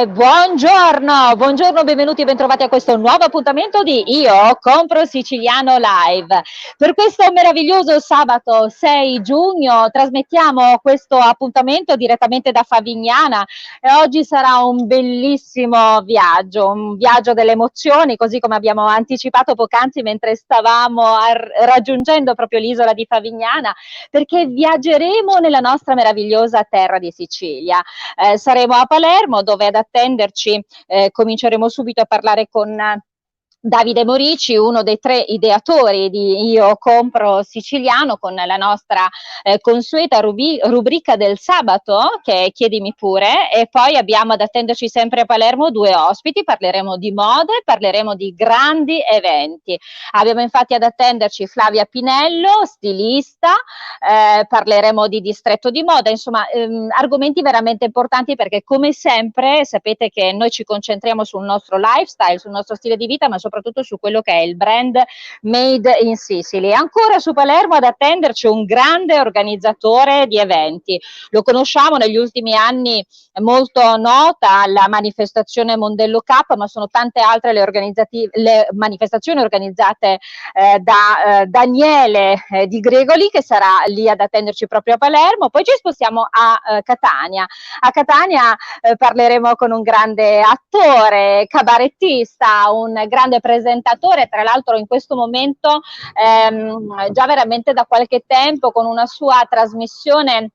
Buongiorno, buongiorno, benvenuti e bentrovati a questo nuovo appuntamento di Io Compro Siciliano Live. Per questo meraviglioso sabato 6 giugno trasmettiamo questo appuntamento direttamente da Favignana e oggi sarà un bellissimo viaggio, un viaggio delle emozioni, così come abbiamo anticipato poc'anzi mentre stavamo raggiungendo proprio l'isola di Favignana, perché viaggeremo nella nostra meravigliosa terra di Sicilia. Saremo a Palermo dove ad attenderci cominceremo subito a parlare con Davide Morici, uno dei 3 ideatori di Io Compro Siciliano, con la nostra consueta rubrica del sabato, che è Chiedimi pure, e poi abbiamo ad attenderci sempre a Palermo 2 ospiti, parleremo di mode, parleremo di grandi eventi. Abbiamo infatti ad attenderci Flavia Pinello, stilista, parleremo di distretto di moda, insomma argomenti veramente importanti perché come sempre sapete che noi ci concentriamo sul nostro lifestyle, sul nostro stile di vita, ma soprattutto su quello che è il brand Made in Sicily. Ancora su Palermo ad attenderci un grande organizzatore di eventi. Lo conosciamo negli ultimi anni, molto nota alla manifestazione Mondello Cup, ma sono tante altre le manifestazioni organizzate da Daniele Di Gregoli, che sarà lì ad attenderci proprio a Palermo. Poi ci spostiamo a Catania. A Catania parleremo con un grande attore, cabarettista, un grande presentatore, tra l'altro in questo momento già veramente da qualche tempo con una sua trasmissione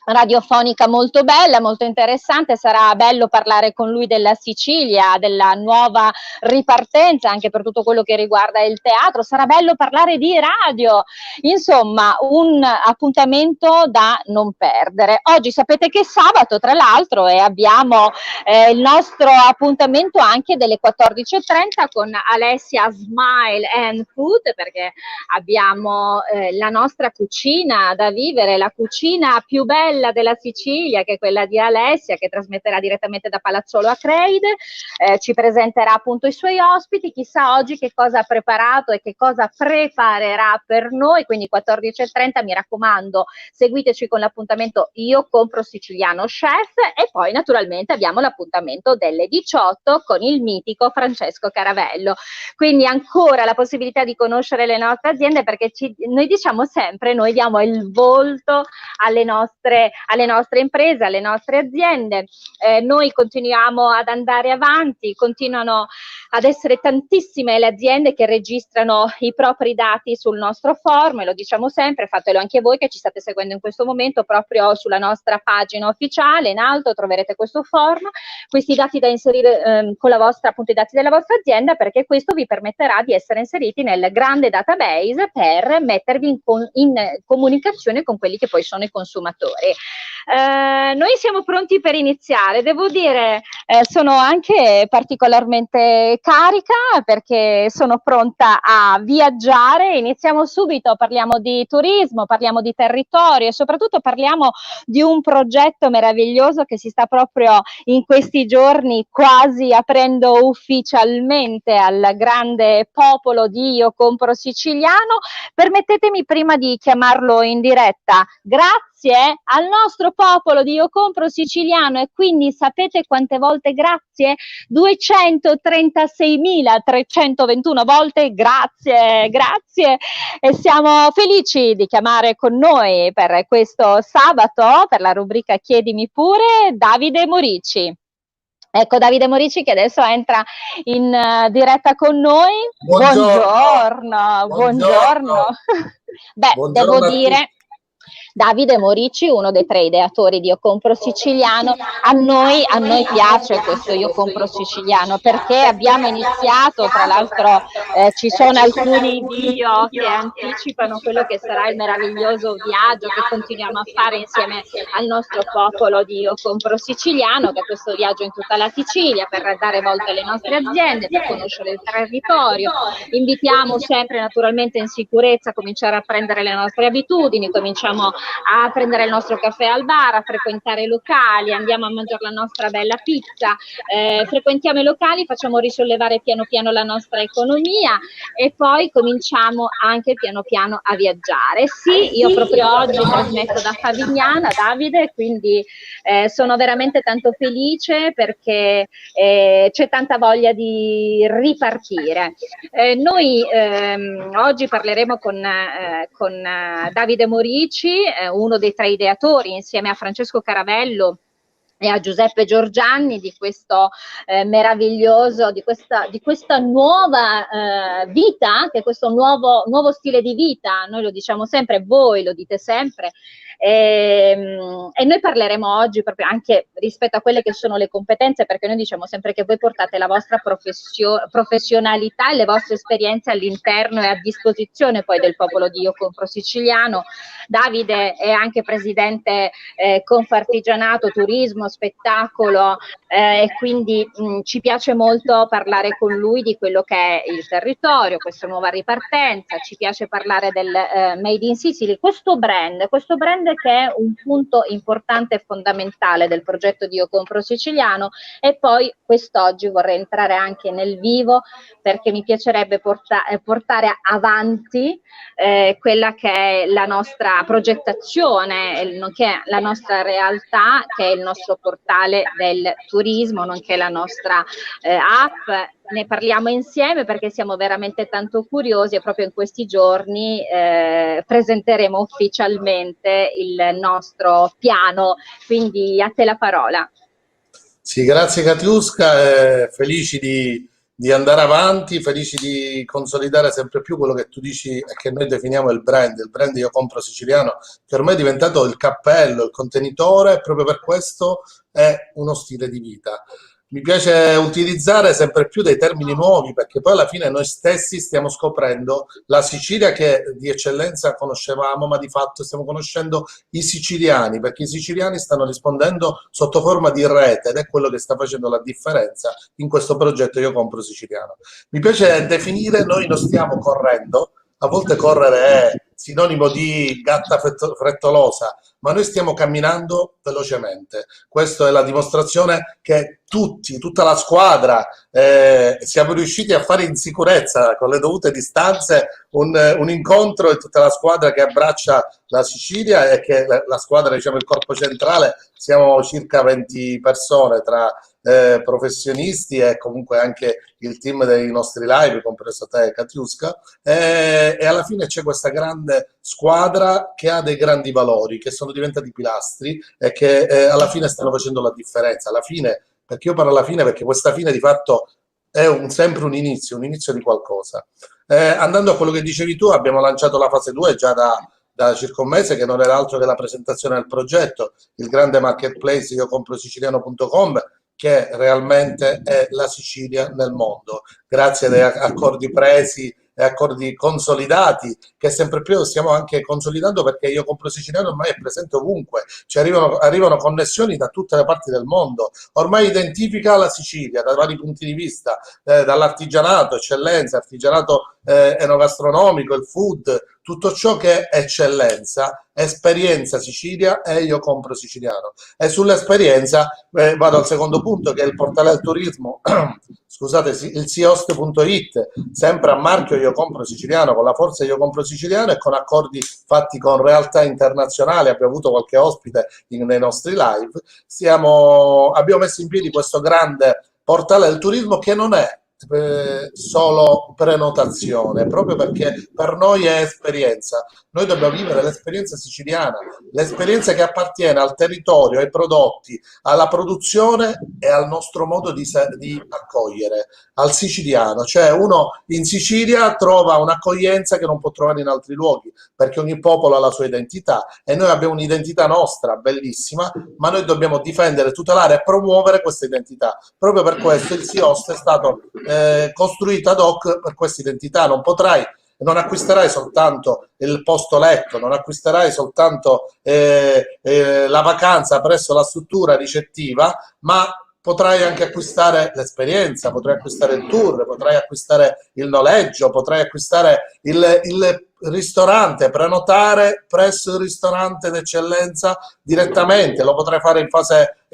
radiofonica molto bella, molto interessante. Sarà bello parlare con lui della Sicilia, della nuova ripartenza anche per tutto quello che riguarda il teatro. Sarà bello parlare di radio, insomma un appuntamento da non perdere. Oggi sapete che è sabato tra l'altro e abbiamo il nostro appuntamento anche delle 14:30 con Alessia Smile and Food, perché abbiamo la nostra cucina da vivere, la cucina più bella della Sicilia, che è quella di Alessia, che trasmetterà direttamente da Palazzolo Acreide, ci presenterà appunto i suoi ospiti. Chissà oggi che cosa ha preparato e che cosa preparerà per noi, quindi 14:30, mi raccomando, seguiteci con l'appuntamento Io Compro Siciliano Chef, e poi naturalmente abbiamo l'appuntamento delle 18 con il mitico Francesco Caravello. Quindi ancora la possibilità di conoscere le nostre aziende, perché noi diciamo sempre, noi diamo il volto alle nostre imprese, alle nostre aziende. Noi continuiamo ad andare avanti, continuano ad essere tantissime le aziende che registrano i propri dati sul nostro forum, e lo diciamo sempre, fatelo anche voi che ci state seguendo in questo momento. Proprio sulla nostra pagina ufficiale in alto troverete questo forum, questi dati da inserire con la vostra, appunto, i dati della vostra azienda, perché questo vi permetterà di essere inseriti nel grande database per mettervi in comunicazione con quelli che poi sono i consumatori. Noi siamo pronti per iniziare, devo dire sono anche particolarmente carica perché sono pronta a viaggiare. Iniziamo subito, parliamo di turismo, parliamo di territorio e soprattutto parliamo di un progetto meraviglioso che si sta proprio in questi giorni quasi aprendo ufficialmente al grande popolo di Io Compro Siciliano. Permettetemi prima di chiamarlo in diretta, grazie al nostro popolo di Io Compro Siciliano, e quindi sapete quante volte grazie? 236.321 volte grazie, grazie, e siamo felici di chiamare con noi per questo sabato, per la rubrica Chiedimi pure, Davide Morici. Ecco Davide Morici che adesso entra in diretta con noi. Buongiorno, buongiorno. Beh, buongiorno, devo dire, Davide Morici, uno dei 3 ideatori di Io Compro Siciliano. A noi piace questo Io Compro Siciliano perché abbiamo iniziato, tra l'altro ci sono alcuni video che anticipano quello che sarà il meraviglioso viaggio che continuiamo a fare insieme al nostro popolo di Io Compro Siciliano, che è questo viaggio in tutta la Sicilia per dare volta alle nostre aziende, per conoscere il territorio. Invitiamo sempre naturalmente in sicurezza a cominciare a prendere le nostre abitudini, cominciamo a prendere il nostro caffè al bar, a frequentare i locali, andiamo a mangiare la nostra bella pizza, frequentiamo i locali, facciamo risollevare piano piano la nostra economia e poi cominciamo anche piano piano a viaggiare. Sì, io proprio oggi trasmetto da Favignana, Davide, quindi sono veramente tanto felice perché c'è tanta voglia di ripartire. Noi oggi parleremo con Davide Morici, uno dei 3 ideatori, insieme a Francesco Caravello e a Giuseppe Giorgianni, di questo meraviglioso, di questa nuova vita, che è questo nuovo stile di vita. Noi lo diciamo sempre, voi lo dite sempre, e noi parleremo oggi proprio anche rispetto a quelle che sono le competenze, perché noi diciamo sempre che voi portate la vostra professionalità e le vostre esperienze all'interno e a disposizione poi del popolo di Io Compro Siciliano. Davide è anche presidente Confartigianato, turismo, spettacolo, e quindi ci piace molto parlare con lui di quello che è il territorio, questa nuova ripartenza. Ci piace parlare del Made in Sicily, questo brand che è un punto importante e fondamentale del progetto di Io Compro Siciliano. E poi quest'oggi vorrei entrare anche nel vivo, perché mi piacerebbe portare avanti quella che è la nostra progettazione, nonché la nostra realtà, che è il nostro portale del turismo, nonché la nostra app. Ne parliamo insieme perché siamo veramente tanto curiosi e proprio in questi giorni presenteremo ufficialmente il nostro piano, quindi a te la parola. Sì, grazie Katiuska, felici di andare avanti, felici di consolidare sempre più quello che tu dici e che noi definiamo il brand Io Compro Siciliano, che ormai è diventato il cappello, il contenitore, e proprio per questo è uno stile di vita. Mi piace utilizzare sempre più dei termini nuovi, perché poi alla fine noi stessi stiamo scoprendo la Sicilia che di eccellenza conoscevamo, ma di fatto stiamo conoscendo i siciliani, perché i siciliani stanno rispondendo sotto forma di rete ed è quello che sta facendo la differenza in questo progetto Io Compro Siciliano. Mi piace definire, noi non stiamo correndo, a volte correre è sinonimo di gatta frettolosa, ma noi stiamo camminando velocemente. Questa è la dimostrazione che tutta la squadra, siamo riusciti a fare in sicurezza, con le dovute distanze, un incontro di tutta la squadra che abbraccia la Sicilia, e che la squadra, diciamo il corpo centrale, siamo circa 20 persone tra professionisti e comunque anche il team dei nostri live, compreso te, Katiuska, e alla fine c'è questa grande squadra che ha dei grandi valori, che sono diventati pilastri e che alla fine stanno facendo la differenza. Alla fine, perché io parlo alla fine, perché questa fine di fatto è sempre un inizio di qualcosa. Andando a quello che dicevi tu, abbiamo lanciato la fase 2 già da circa un mese, che non era altro che la presentazione del progetto, il grande marketplace iocomprosiciliano.com, che realmente è la Sicilia nel mondo, grazie ad accordi presi e accordi consolidati, che sempre più stiamo anche consolidando, perché Io Compro Siciliano ormai è presente ovunque, ci arrivano connessioni da tutte le parti del mondo, ormai identifica la Sicilia da vari punti di vista, dall'artigianato, eccellenza, artigianato enogastronomico, il food, tutto ciò che è eccellenza, esperienza Sicilia e Io Compro Siciliano. E sull'esperienza vado al secondo punto, che è il portale del turismo, scusate, il siost.it, sempre a marchio Io Compro Siciliano, con la forza Io Compro Siciliano e con accordi fatti con realtà internazionali. Abbiamo avuto qualche ospite nei nostri live. Abbiamo messo in piedi questo grande portale del turismo, che non è solo prenotazione, proprio perché per noi è esperienza. Noi dobbiamo vivere l'esperienza siciliana, l'esperienza che appartiene al territorio, ai prodotti, alla produzione e al nostro modo di accogliere, al siciliano. Cioè, uno in Sicilia trova un'accoglienza che non può trovare in altri luoghi, perché ogni popolo ha la sua identità e noi abbiamo un'identità nostra bellissima, ma noi dobbiamo difendere, tutelare e promuovere questa identità. Proprio per questo il SIOST è stato costruito ad hoc per questa identità. Non acquisterai soltanto il posto letto, non acquisterai soltanto la vacanza presso la struttura ricettiva, ma potrai anche acquistare l'esperienza, potrai acquistare il tour, potrai acquistare il noleggio, potrai acquistare ristorante, prenotare presso il ristorante d'eccellenza direttamente, lo potrei fare in fase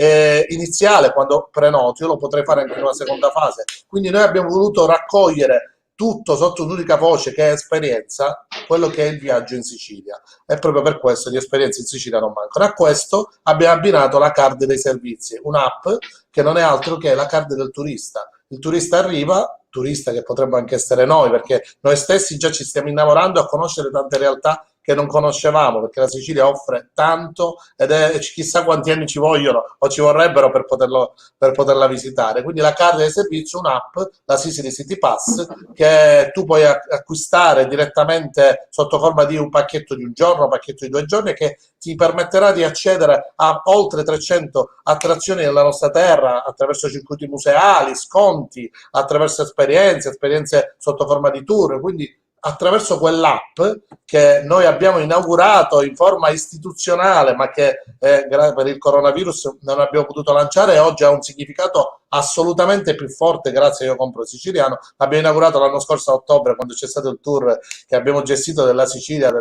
iniziale quando prenoti, io lo potrei fare anche in una seconda fase. Quindi noi abbiamo voluto raccogliere tutto sotto un'unica voce che è esperienza, quello che è il viaggio in Sicilia. E proprio per questo di esperienze in Sicilia non mancano. A questo abbiamo abbinato la card dei servizi, un'app che non è altro che la card del turista. Il turista arriva, turista che potrebbe anche essere noi, perché noi stessi già ci stiamo innamorando a conoscere tante realtà che non conoscevamo, perché la Sicilia offre tanto ed è chissà quanti anni ci vogliono o ci vorrebbero per poterla visitare. Quindi la carta di servizio, un'app, la Sicily City Pass, che tu puoi acquistare direttamente sotto forma di un pacchetto di un giorno, un pacchetto di 2 giorni, che ti permetterà di accedere a oltre 300 attrazioni nella nostra terra attraverso circuiti museali, sconti, attraverso esperienze sotto forma di tour. Quindi attraverso quell'app che noi abbiamo inaugurato in forma istituzionale, ma che per il coronavirus non abbiamo potuto lanciare, e oggi ha un significato assolutamente più forte grazie a Io Compro Siciliano. L'abbiamo inaugurato l'anno scorso a ottobre, quando c'è stato il tour che abbiamo gestito della Sicilia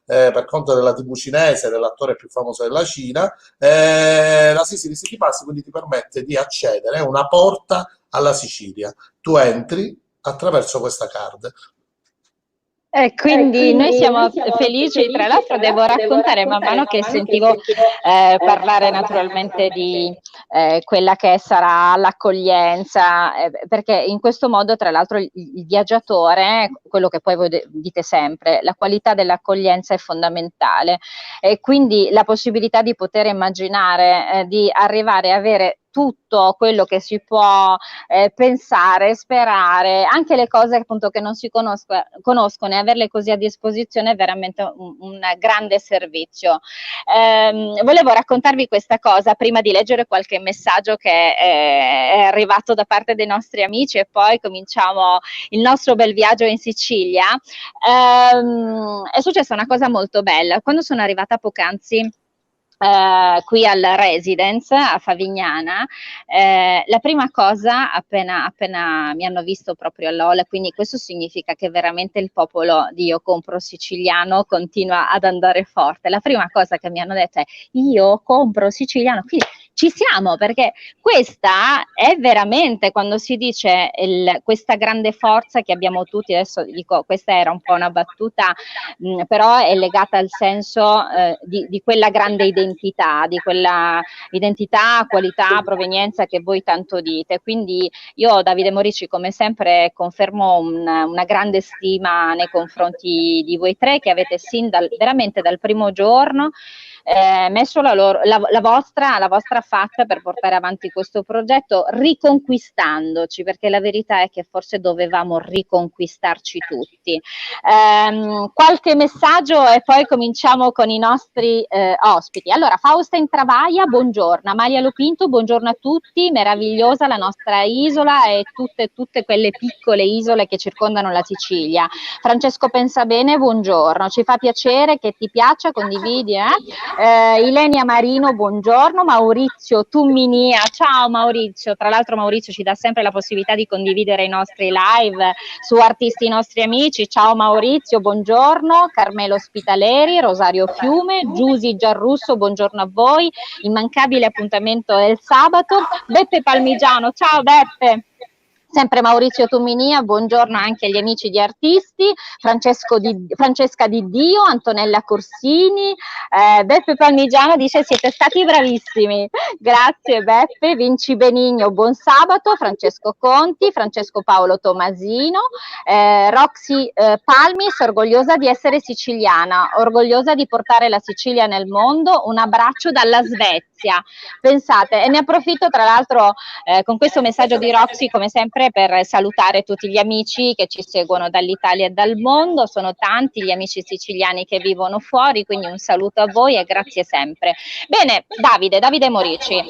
per conto della TV cinese, dell'attore più famoso della Cina. La Sicily City Pass quindi ti permette di accedere, è una porta alla Sicilia. Tu entri attraverso questa card. E quindi noi siamo felici, tra l'altro devo raccontare man mano che sentivo parlare naturalmente di quella che sarà l'accoglienza, perché in questo modo tra l'altro il viaggiatore, quello che poi voi dite sempre, la qualità dell'accoglienza è fondamentale, e quindi la possibilità di poter immaginare di arrivare a avere tutto quello che si può pensare, sperare, anche le cose appunto che non si conoscono, e averle così a disposizione è veramente un grande servizio. Volevo raccontarvi questa cosa prima di leggere qualche messaggio che è arrivato da parte dei nostri amici, e poi cominciamo il nostro bel viaggio in Sicilia. È successa una cosa molto bella. Quando sono arrivata poc'anzi qui al Residence a Favignana, la prima cosa appena mi hanno visto proprio all'Ola, quindi questo significa che veramente il popolo di Io Compro Siciliano continua ad andare forte. La prima cosa che mi hanno detto è: Io Compro Siciliano, quindi ci siamo, perché questa è veramente, quando si dice questa grande forza che abbiamo tutti. Adesso dico, questa era un po' una battuta, però è legata al senso di quella grande identità, di quella identità, qualità, provenienza che voi tanto dite. Quindi io, Davide Morici, come sempre confermo una grande stima nei confronti di voi tre, che avete veramente dal primo giorno messo la vostra faccia per portare avanti questo progetto, riconquistandoci, perché la verità è che forse dovevamo riconquistarci tutti. Qualche messaggio e poi cominciamo con i nostri ospiti. Allora, Fausta in Travaia, buongiorno. Amalia Lopinto, buongiorno a tutti. Meravigliosa la nostra isola e tutte quelle piccole isole che circondano la Sicilia. Francesco Pensabene, buongiorno. Ci fa piacere che ti piaccia, condividi. Ilenia Marino, buongiorno. Maurizio Tumminia, ciao Maurizio. Tra l'altro Maurizio ci dà sempre la possibilità di condividere i nostri live su artisti nostri amici. Ciao Maurizio, buongiorno. Carmelo Spitaleri, Rosario Fiume, Giusy Giarrusso, buongiorno a voi. Immancabile appuntamento del sabato. Beppe Palmigiano, ciao Beppe. Sempre Maurizio Tumminia, buongiorno anche agli amici di artisti, Francesca Di Dio, Antonella Corsini, Beppe Palmigiano dice: siete stati bravissimi, grazie Beppe. Vinci Benigno, buon sabato. Francesco Conti, Francesco Paolo Tomasino, Roxy Palmis, orgogliosa di essere siciliana, orgogliosa di portare la Sicilia nel mondo, un abbraccio dalla Svezia. Pensate, e ne approfitto tra l'altro con questo messaggio di Roxy come sempre per salutare tutti gli amici che ci seguono dall'Italia e dal mondo. Sono tanti gli amici siciliani che vivono fuori, quindi un saluto a voi e grazie sempre. Bene, Davide Morici,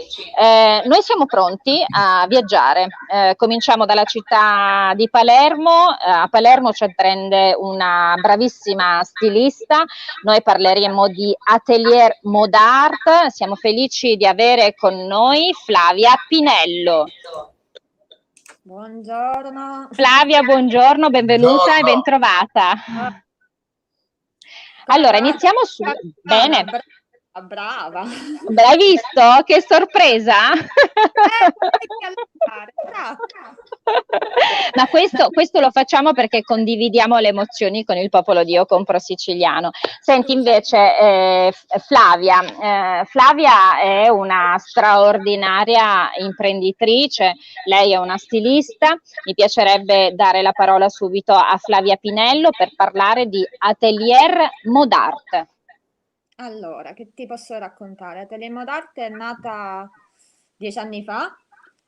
noi siamo pronti a viaggiare. Cominciamo dalla città di Palermo. A Palermo ci attende una bravissima stilista. Noi parleremo di Atelier Modart. Siamo felici di avere con noi Flavia Pinello. Buongiorno. Flavia, buongiorno, benvenuta e bentrovata. Allora, iniziamo su... Bene. Brava. Hai visto? Che sorpresa! Ma questo lo facciamo perché condividiamo le emozioni con il popolo di Io Compro Siciliano. Senti invece Flavia, Flavia è una straordinaria imprenditrice, lei è una stilista, mi piacerebbe dare la parola subito a Flavia Pinello per parlare di Atelier Modart. Allora, che ti posso raccontare? Atelier Modarte è nata 10 anni fa,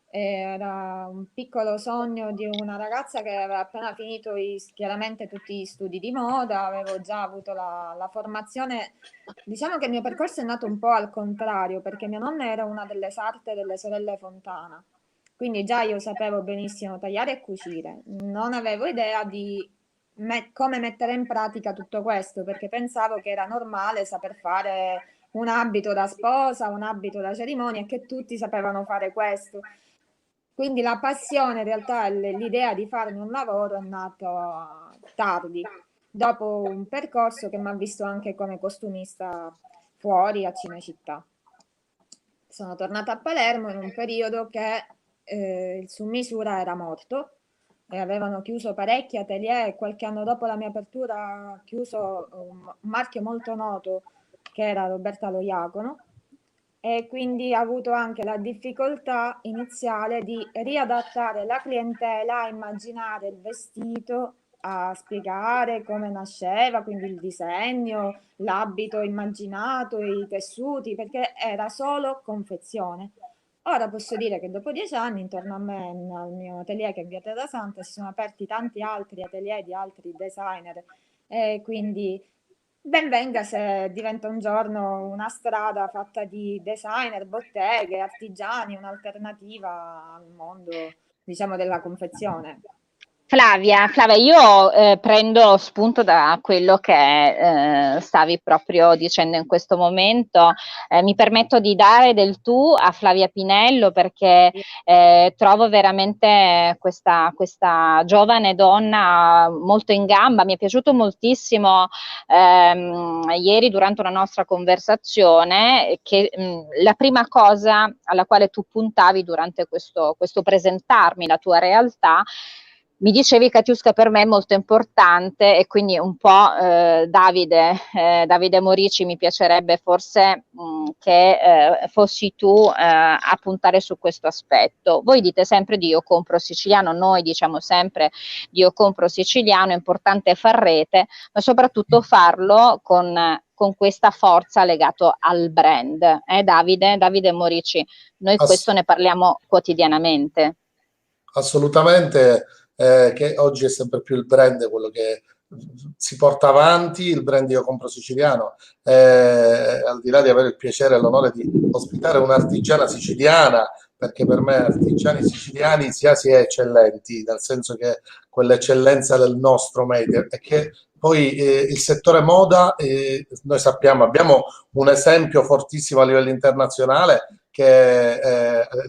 era un piccolo sogno di una ragazza che aveva appena finito chiaramente tutti gli studi di moda, avevo già avuto la formazione. Diciamo che il mio percorso è nato un po' al contrario, perché mia nonna era una delle sarte delle sorelle Fontana, quindi già io sapevo benissimo tagliare e cucire, non avevo idea di come mettere in pratica tutto questo, perché pensavo che era normale saper fare un abito da sposa, un abito da cerimonia e che tutti sapevano fare questo. Quindi la passione, in realtà, l'idea di farmi un lavoro è nato tardi, dopo un percorso che mi ha visto anche come costumista fuori a Cinecittà. Sono tornata a Palermo in un periodo che il su misura era morto e avevano chiuso parecchi atelier e qualche anno dopo la mia apertura ha chiuso un marchio molto noto che era Roberta Lo Iacono, e quindi ho avuto anche la difficoltà iniziale di riadattare la clientela a immaginare il vestito, a spiegare come nasceva, quindi il disegno, l'abito immaginato, i tessuti, perché era solo confezione. Ora posso dire che dopo 10 anni intorno a me, al mio atelier che è in Via Terra Santa, si sono aperti tanti altri atelier di altri designer, e quindi ben venga se diventa un giorno una strada fatta di designer, botteghe, artigiani, un'alternativa al mondo, diciamo, della confezione. Flavia, io prendo spunto da quello che stavi proprio dicendo in questo momento, mi permetto di dare del tu a Flavia Pinello perché trovo veramente questa giovane donna molto in gamba, mi è piaciuto moltissimo ieri durante una nostra conversazione che la prima cosa alla quale tu puntavi durante questo presentarmi la tua realtà. Mi dicevi Katiuska per me è molto importante e quindi un po' Davide Morici mi piacerebbe forse che fossi tu a puntare su questo aspetto. Voi dite sempre di Io Compro Siciliano, noi diciamo sempre di Io Compro Siciliano, è importante far rete, ma soprattutto farlo con questa forza legato al brand. Davide Morici, noi questo ne parliamo quotidianamente. Assolutamente, che oggi è sempre più il brand quello che si porta avanti, il brand Io Compro Siciliano, al di là di avere il piacere e l'onore di ospitare un'artigiana siciliana, perché per me artigiani siciliani si è eccellenti, nel senso che quell'eccellenza del nostro medio è che poi il settore moda, noi sappiamo, abbiamo un esempio fortissimo a livello internazionale che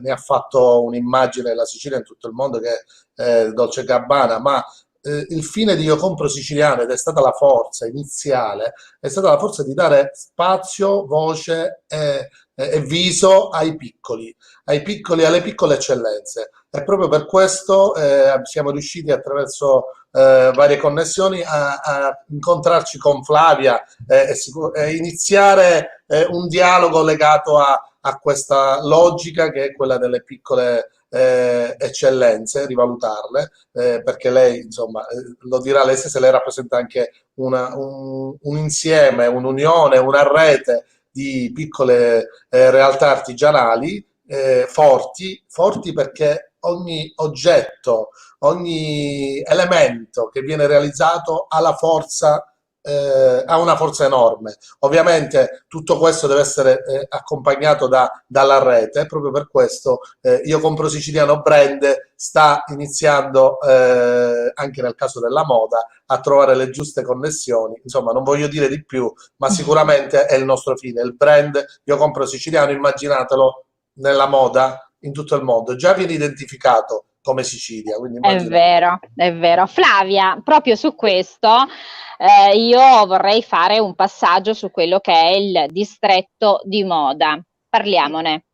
ne ha fatto un'immagine la Sicilia in tutto il mondo, che è Dolce Gabbana, ma il fine di Io Compro Siciliano, ed è stata la forza iniziale, è stata la forza di dare spazio, voce e viso ai piccoli, alle piccole eccellenze. E proprio per questo siamo riusciti attraverso varie connessioni a incontrarci con Flavia e iniziare un dialogo legato a questa logica che è quella delle piccole eccellenze, rivalutarle, perché lei, insomma, lo dirà lei stessa, lei rappresenta anche un insieme, un'unione, una rete di piccole realtà artigianali forti perché ogni oggetto, ogni elemento che viene realizzato ha la forza, ha una forza enorme. Ovviamente tutto questo deve essere accompagnato dalla rete, proprio per questo Io Compro Siciliano brand sta iniziando anche nel caso della moda a trovare le giuste connessioni. Insomma, non voglio dire di più, ma sicuramente è il nostro fine, il brand Io Compro Siciliano, immaginatelo nella moda in tutto il mondo, già viene identificato come Sicilia. Quindi È vero, è vero. Flavia, proprio su questo io vorrei fare un passaggio su quello che è il distretto di moda. Parliamone.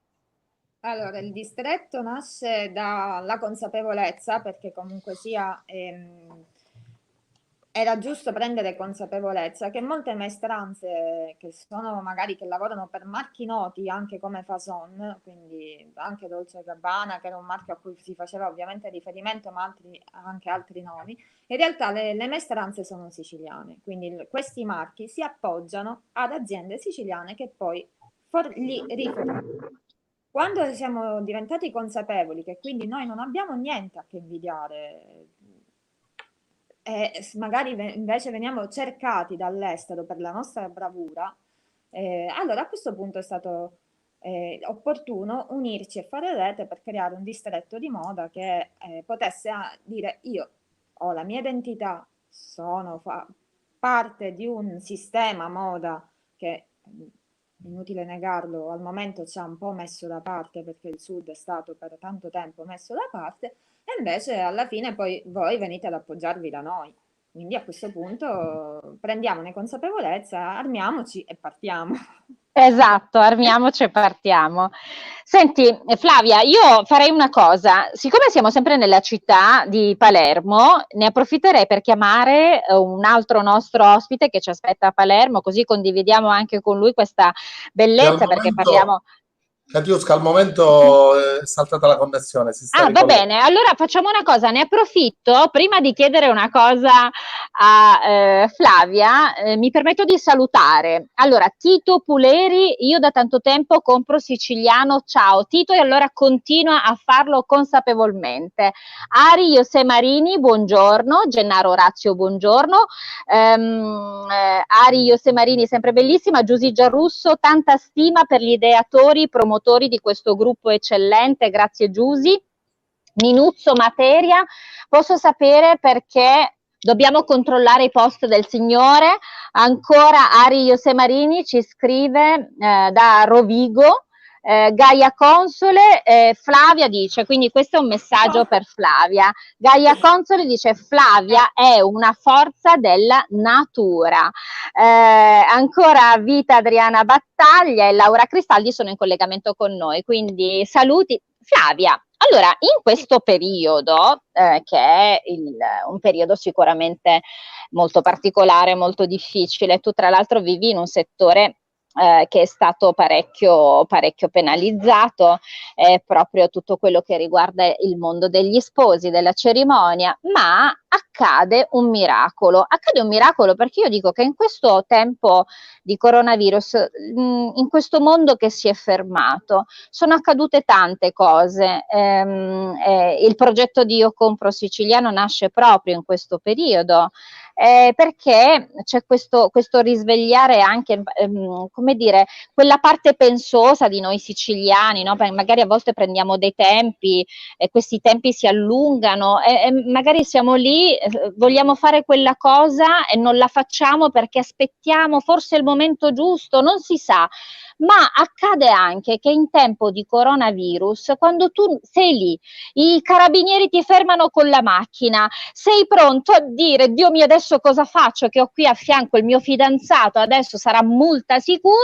Allora, il distretto nasce dalla consapevolezza, perché comunque sia era giusto prendere consapevolezza che molte maestranze che sono magari che lavorano per marchi noti anche come Fason, quindi anche Dolce & Gabbana, che era un marchio a cui si faceva ovviamente riferimento, ma anche altri nomi, in realtà le maestranze sono siciliane, quindi questi marchi si appoggiano ad aziende siciliane che poi li riforniscono. Quando siamo diventati consapevoli che quindi noi non abbiamo niente a che invidiare e magari invece veniamo cercati dall'estero per la nostra bravura, allora a questo punto è stato opportuno unirci e fare rete per creare un distretto di moda che potesse dire io ho la mia identità, sono parte di un sistema moda che inutile negarlo, al momento ci ha un po' messo da parte perché il Sud è stato per tanto tempo messo da parte e invece alla fine poi voi venite ad appoggiarvi da noi. Quindi a questo punto prendiamone consapevolezza, armiamoci e partiamo. Esatto, armiamoci e partiamo. Senti, Flavia, io farei una cosa, siccome siamo sempre nella città di Palermo, ne approfitterei per chiamare un altro nostro ospite che ci aspetta a Palermo, così condividiamo anche con lui questa bellezza, perché parliamo... Katiuska, al momento è saltata la connessione, si sta Ah, va ricollegando. bene, allora facciamo una cosa, ne approfitto prima di chiedere una cosa a Flavia, mi permetto di salutare. Allora, Tito Puleri, io da tanto tempo compro siciliano, ciao Tito, e allora continua a farlo consapevolmente. Ari José Marini, buongiorno, Gennaro Orazio, buongiorno, Ari José Marini, sempre bellissima, Giusy Giarrusso, tanta stima per gli ideatori, promotori di questo gruppo eccellente, grazie Giusy. Minuzzo Materia, posso sapere perché dobbiamo controllare i post del signore? Ancora Ari José Marini ci scrive da Rovigo, Gaia Console, Flavia dice, quindi questo è un messaggio per Flavia, Gaia Console dice Flavia è una forza della natura, ancora Vita Adriana Battaglia e Laura Cristaldi sono in collegamento con noi, quindi saluti Flavia. Allora, in questo periodo, che è un periodo sicuramente molto particolare, molto difficile, tu tra l'altro vivi in un settore che è stato parecchio penalizzato, proprio tutto quello che riguarda il mondo degli sposi, della cerimonia, ma accade un miracolo perché io dico che in questo tempo di coronavirus, in questo mondo che si è fermato, sono accadute tante cose, il progetto di Io Compro Siciliano nasce proprio in questo periodo, perché c'è questo risvegliare anche, come dire, quella parte pensosa di noi siciliani, no? Magari a volte prendiamo dei tempi e questi tempi si allungano e magari siamo lì, vogliamo fare quella cosa e non la facciamo perché aspettiamo forse il momento giusto, non si sa. Ma accade anche che in tempo di coronavirus, quando tu sei lì, i carabinieri ti fermano con la macchina, sei pronto a dire Dio mio adesso cosa faccio che ho qui a fianco il mio fidanzato, adesso sarà multa sicura.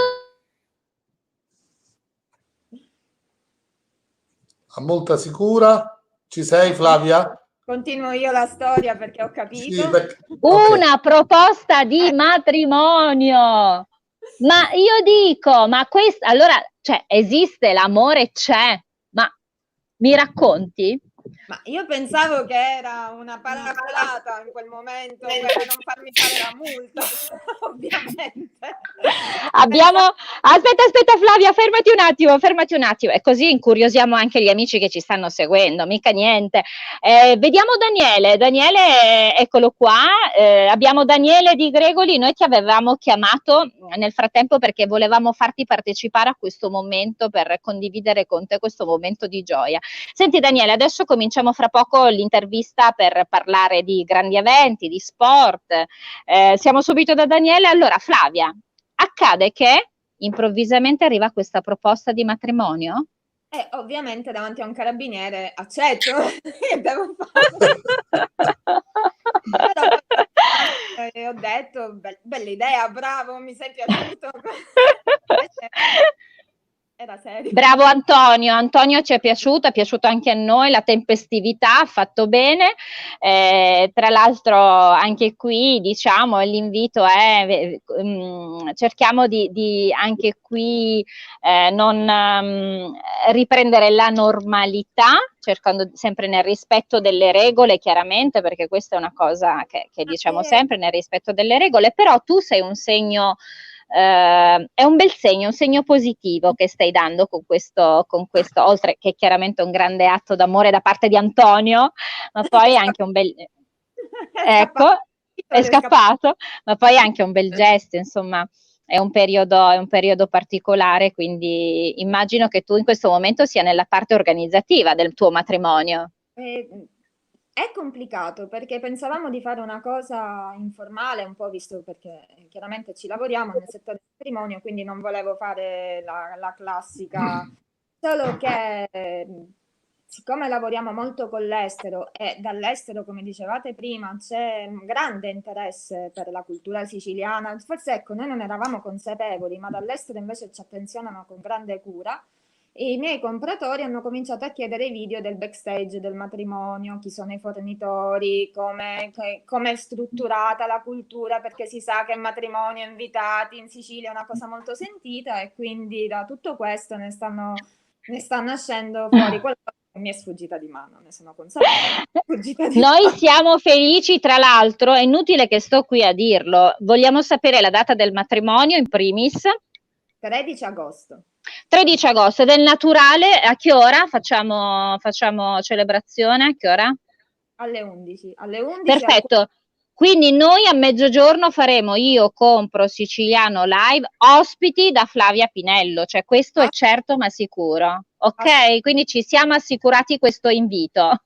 A multa sicura? Ci sei Flavia? Continuo io la storia perché ho capito. Sì, perché... Una proposta di matrimonio. Ma io dico, ma questo, allora, cioè, esiste, l'amore c'è, ma mi racconti? Ma io pensavo che era una paraculata in quel momento per non farmi fare la multa, ovviamente. Aspetta Flavia, fermati un attimo, e così incuriosiamo anche gli amici che ci stanno seguendo, mica niente. Vediamo Daniele, eccolo qua, abbiamo Daniele Di Gregoli, noi ti avevamo chiamato nel frattempo perché volevamo farti partecipare a questo momento per condividere con te questo momento di gioia. Senti Daniele, adesso cominciamo fra poco l'intervista per parlare di grandi eventi, di sport. Siamo subito da Daniele. Allora, Flavia, accade che improvvisamente arriva questa proposta di matrimonio? E ovviamente davanti a un carabiniere accetto, che devo fare? Però poi ho detto, bella idea, bravo, mi sei piaciuto. Invece era serio. Bravo Antonio, Antonio ci è piaciuto anche a noi, la tempestività ha fatto bene, tra l'altro anche qui diciamo l'invito è cerchiamo di anche qui non riprendere la normalità, cercando sempre nel rispetto delle regole chiaramente, perché questa è una cosa che diciamo sempre, nel rispetto delle regole, però tu sei un segno è un bel segno, un segno positivo che stai dando con questo, oltre che chiaramente un grande atto d'amore da parte di Antonio, ma poi anche un bel... Ecco, è scappato, ma poi anche un bel gesto, insomma, è un periodo particolare, quindi immagino che tu in questo momento sia nella parte organizzativa del tuo matrimonio. È complicato perché pensavamo di fare una cosa informale, un po' visto perché chiaramente ci lavoriamo nel settore del patrimonio, quindi non volevo fare la classica, solo che siccome lavoriamo molto con l'estero e dall'estero, come dicevate prima, c'è un grande interesse per la cultura siciliana, forse ecco, noi non eravamo consapevoli, ma dall'estero invece ci attenzionano con grande cura. E i miei compratori hanno cominciato a chiedere i video del backstage del matrimonio, chi sono i fornitori, come è strutturata la cultura, perché si sa che il matrimonio invitati in Sicilia è una cosa molto sentita e quindi da tutto questo ne sta nascendo fuori qualcosa che mi è sfuggita di mano, ne sono consapevole. Noi siamo felici, tra l'altro, è inutile che sto qui a dirlo, vogliamo sapere la data del matrimonio in primis. 13 agosto. 13 agosto, del naturale, a che ora facciamo celebrazione? A che ora? Alle 11. Alle 11 Perfetto. Quindi noi a mezzogiorno faremo Io Compro Siciliano Live, ospiti da Flavia Pinello, cioè questo è certo ma sicuro. Ok? Quindi ci siamo assicurati questo invito.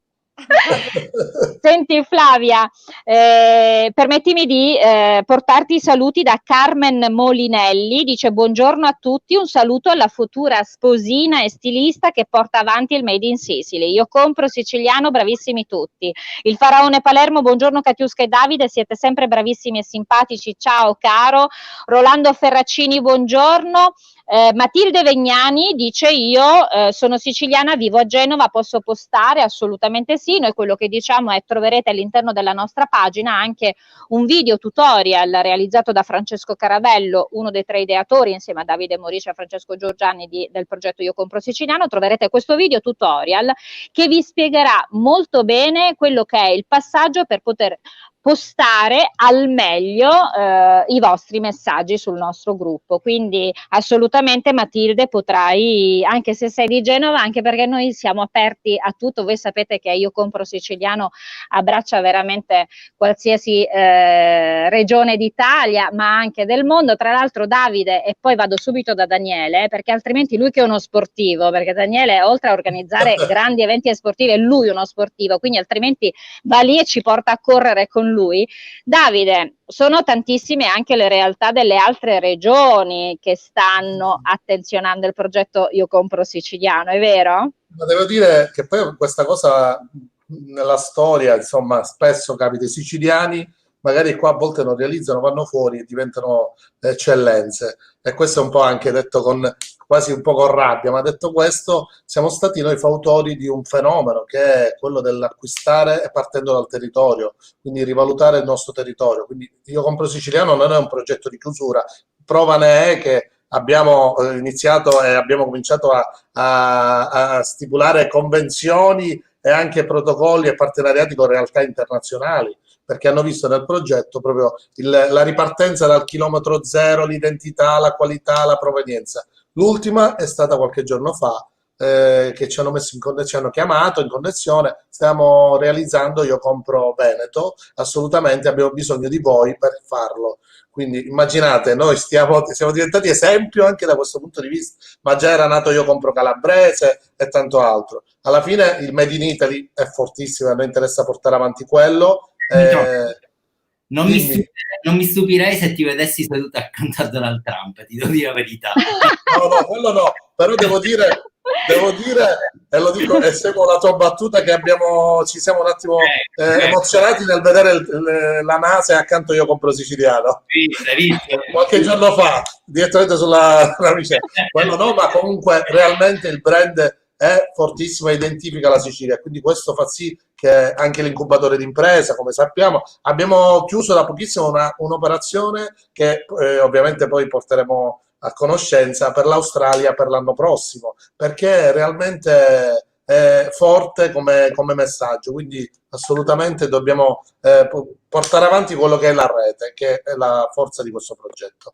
Senti Flavia, permettimi di portarti i saluti da Carmen Molinelli, dice buongiorno a tutti, un saluto alla futura sposina e stilista che porta avanti il Made in Sicily. Io Compro Siciliano, bravissimi tutti. Il Faraone Palermo, buongiorno Katiuska e Davide, siete sempre bravissimi e simpatici, ciao caro. Rolando Ferracini, buongiorno. Matilde Vegnani dice io sono siciliana, vivo a Genova, posso postare? Assolutamente sì, noi quello che diciamo è troverete all'interno della nostra pagina anche un video tutorial realizzato da Francesco Caravello, uno dei 3 ideatori insieme a Davide Moricia e Francesco Giorgiani del progetto Io Compro Siciliano, troverete questo video tutorial che vi spiegherà molto bene quello che è il passaggio per poter postare al meglio i vostri messaggi sul nostro gruppo, quindi assolutamente Matilde potrai, anche se sei di Genova, anche perché noi siamo aperti a tutto, voi sapete che Io Compro Siciliano abbraccia veramente qualsiasi regione d'Italia ma anche del mondo. Tra l'altro Davide, e poi vado subito da Daniele perché altrimenti lui che è uno sportivo, perché Daniele oltre a organizzare grandi eventi sportivi è lui uno sportivo, quindi altrimenti va lì e ci porta a correre con lui. Davide, sono tantissime anche le realtà delle altre regioni che stanno attenzionando il progetto Io Compro Siciliano, è vero? Ma devo dire che poi questa cosa nella storia, insomma, spesso capita, i siciliani magari qua a volte non realizzano, vanno fuori e diventano eccellenze. E questo è un po' anche detto con quasi un po' con rabbia, ma detto questo, siamo stati noi fautori di un fenomeno che è quello dell'acquistare partendo dal territorio, quindi rivalutare il nostro territorio. Quindi Io Compro Siciliano non è un progetto di chiusura, prova ne è che abbiamo iniziato e abbiamo cominciato a stipulare convenzioni e anche protocolli e partenariati con realtà internazionali, perché hanno visto nel progetto proprio la ripartenza dal chilometro zero, l'identità, la qualità, la provenienza. L'ultima è stata qualche giorno fa, che ci hanno messo ci hanno chiamato in connessione, stiamo realizzando Io Compro Veneto, assolutamente abbiamo bisogno di voi per farlo. Quindi immaginate, noi siamo diventati esempio anche da questo punto di vista, ma già era nato Io Compro Calabrese e tanto altro. Alla fine il Made in Italy è fortissimo, a noi interessa portare avanti quello. Non mi stupirei se ti vedessi seduto accanto a Donald Trump, ti devo dire la verità. No, quello no, però devo dire Devo dire, e lo dico, e seguo la tua battuta, che ci siamo un attimo emozionati nel vedere la NASA e accanto Io Compro Siciliano. Hai visto? Qualche giorno fa, direttamente sulla navicella. Quello no, ma comunque realmente il brand è fortissimo e identifica la Sicilia, quindi questo fa sì che anche l'incubatore d'impresa, come sappiamo, abbiamo chiuso da pochissimo un'operazione che ovviamente poi porteremo a conoscenza per l'Australia per l'anno prossimo, perché realmente è forte come messaggio, quindi assolutamente dobbiamo portare avanti quello che è la rete, che è la forza di questo progetto.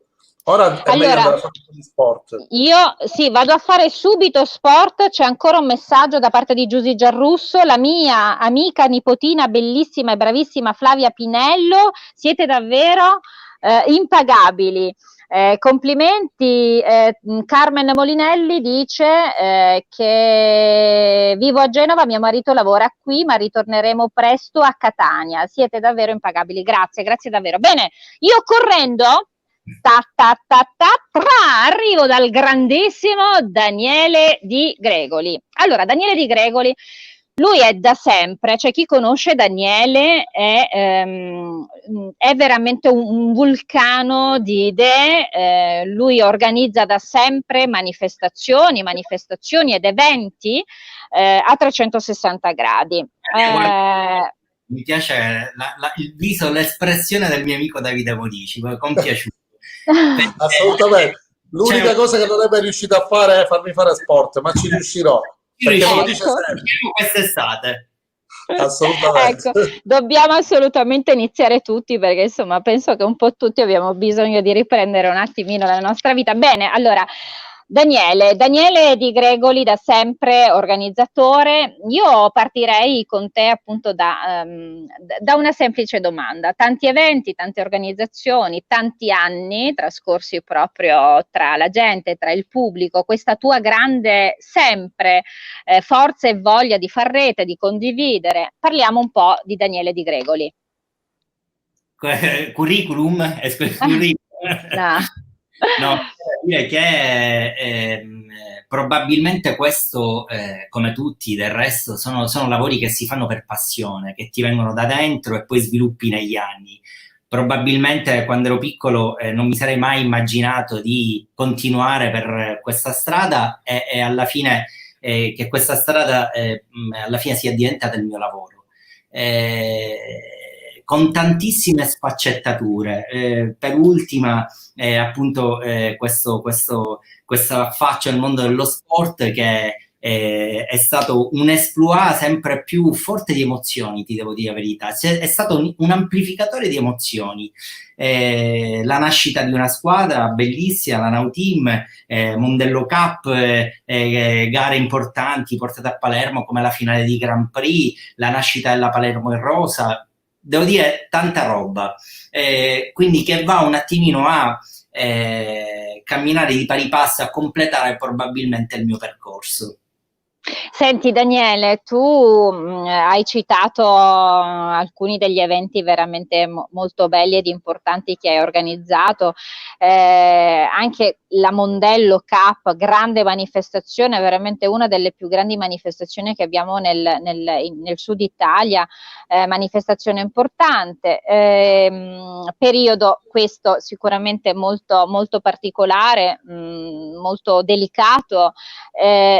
Ora è meglio andare a fare un po' di sport. Io sì, vado a fare subito sport. C'è ancora un messaggio da parte di Giusy Giarrusso, la mia amica nipotina bellissima e bravissima Flavia Pinello, siete davvero impagabili. Complimenti. Carmen Molinelli dice che vivo a Genova, mio marito lavora qui, ma ritorneremo presto a Catania. Siete davvero impagabili. Grazie, grazie davvero. Bene, io correndo arrivo dal grandissimo Daniele Di Gregoli. Allora, Daniele Di Gregoli, lui è da sempre, cioè chi conosce Daniele è veramente un vulcano di idee. Lui organizza da sempre manifestazioni ed eventi a 360 gradi. Mi piace il viso, l'espressione del mio amico Davide Modici, compiaciuto. Assolutamente. L'unica cosa che non è mai riuscito a fare è farmi fare sport, ma ci riuscirò. Perché me lo dice sempre. Quest'estate. Assolutamente. Ecco, dobbiamo assolutamente iniziare tutti, perché insomma penso che un po' tutti abbiamo bisogno di riprendere un attimino la nostra vita. Bene, allora Daniele Di Gregoli, da sempre organizzatore. Io partirei con te appunto da una semplice domanda. Tanti eventi, tante organizzazioni, tanti anni trascorsi proprio tra la gente, tra il pubblico, questa tua grande sempre forza e voglia di far rete, di condividere. Parliamo un po' di Daniele Di Gregoli. Curriculum? No. No, dire che probabilmente questo, come tutti del resto, sono lavori che si fanno per passione, che ti vengono da dentro e poi sviluppi negli anni. Probabilmente quando ero piccolo non mi sarei mai immaginato di continuare per questa strada e alla fine che questa strada alla fine sia diventata il mio lavoro. Con tantissime sfaccettature. Per ultima, appunto, questo affaccio al mondo dello sport che è stato un exploit sempre più forte di emozioni, ti devo dire la verità. È stato un amplificatore di emozioni. La nascita di una squadra bellissima, la Nauteam, Mondello Cup, gare importanti portate a Palermo come la finale di Grand Prix, la nascita della Palermo in rosa. Devo dire tanta roba, quindi che va un attimino a camminare di pari passo, a completare probabilmente il mio percorso. Senti Daniele, tu hai citato alcuni degli eventi veramente molto belli ed importanti che hai organizzato, anche la Mondello Cup, grande manifestazione, veramente una delle più grandi manifestazioni che abbiamo nel sud Italia, manifestazione importante, periodo questo sicuramente molto, molto particolare, molto delicato,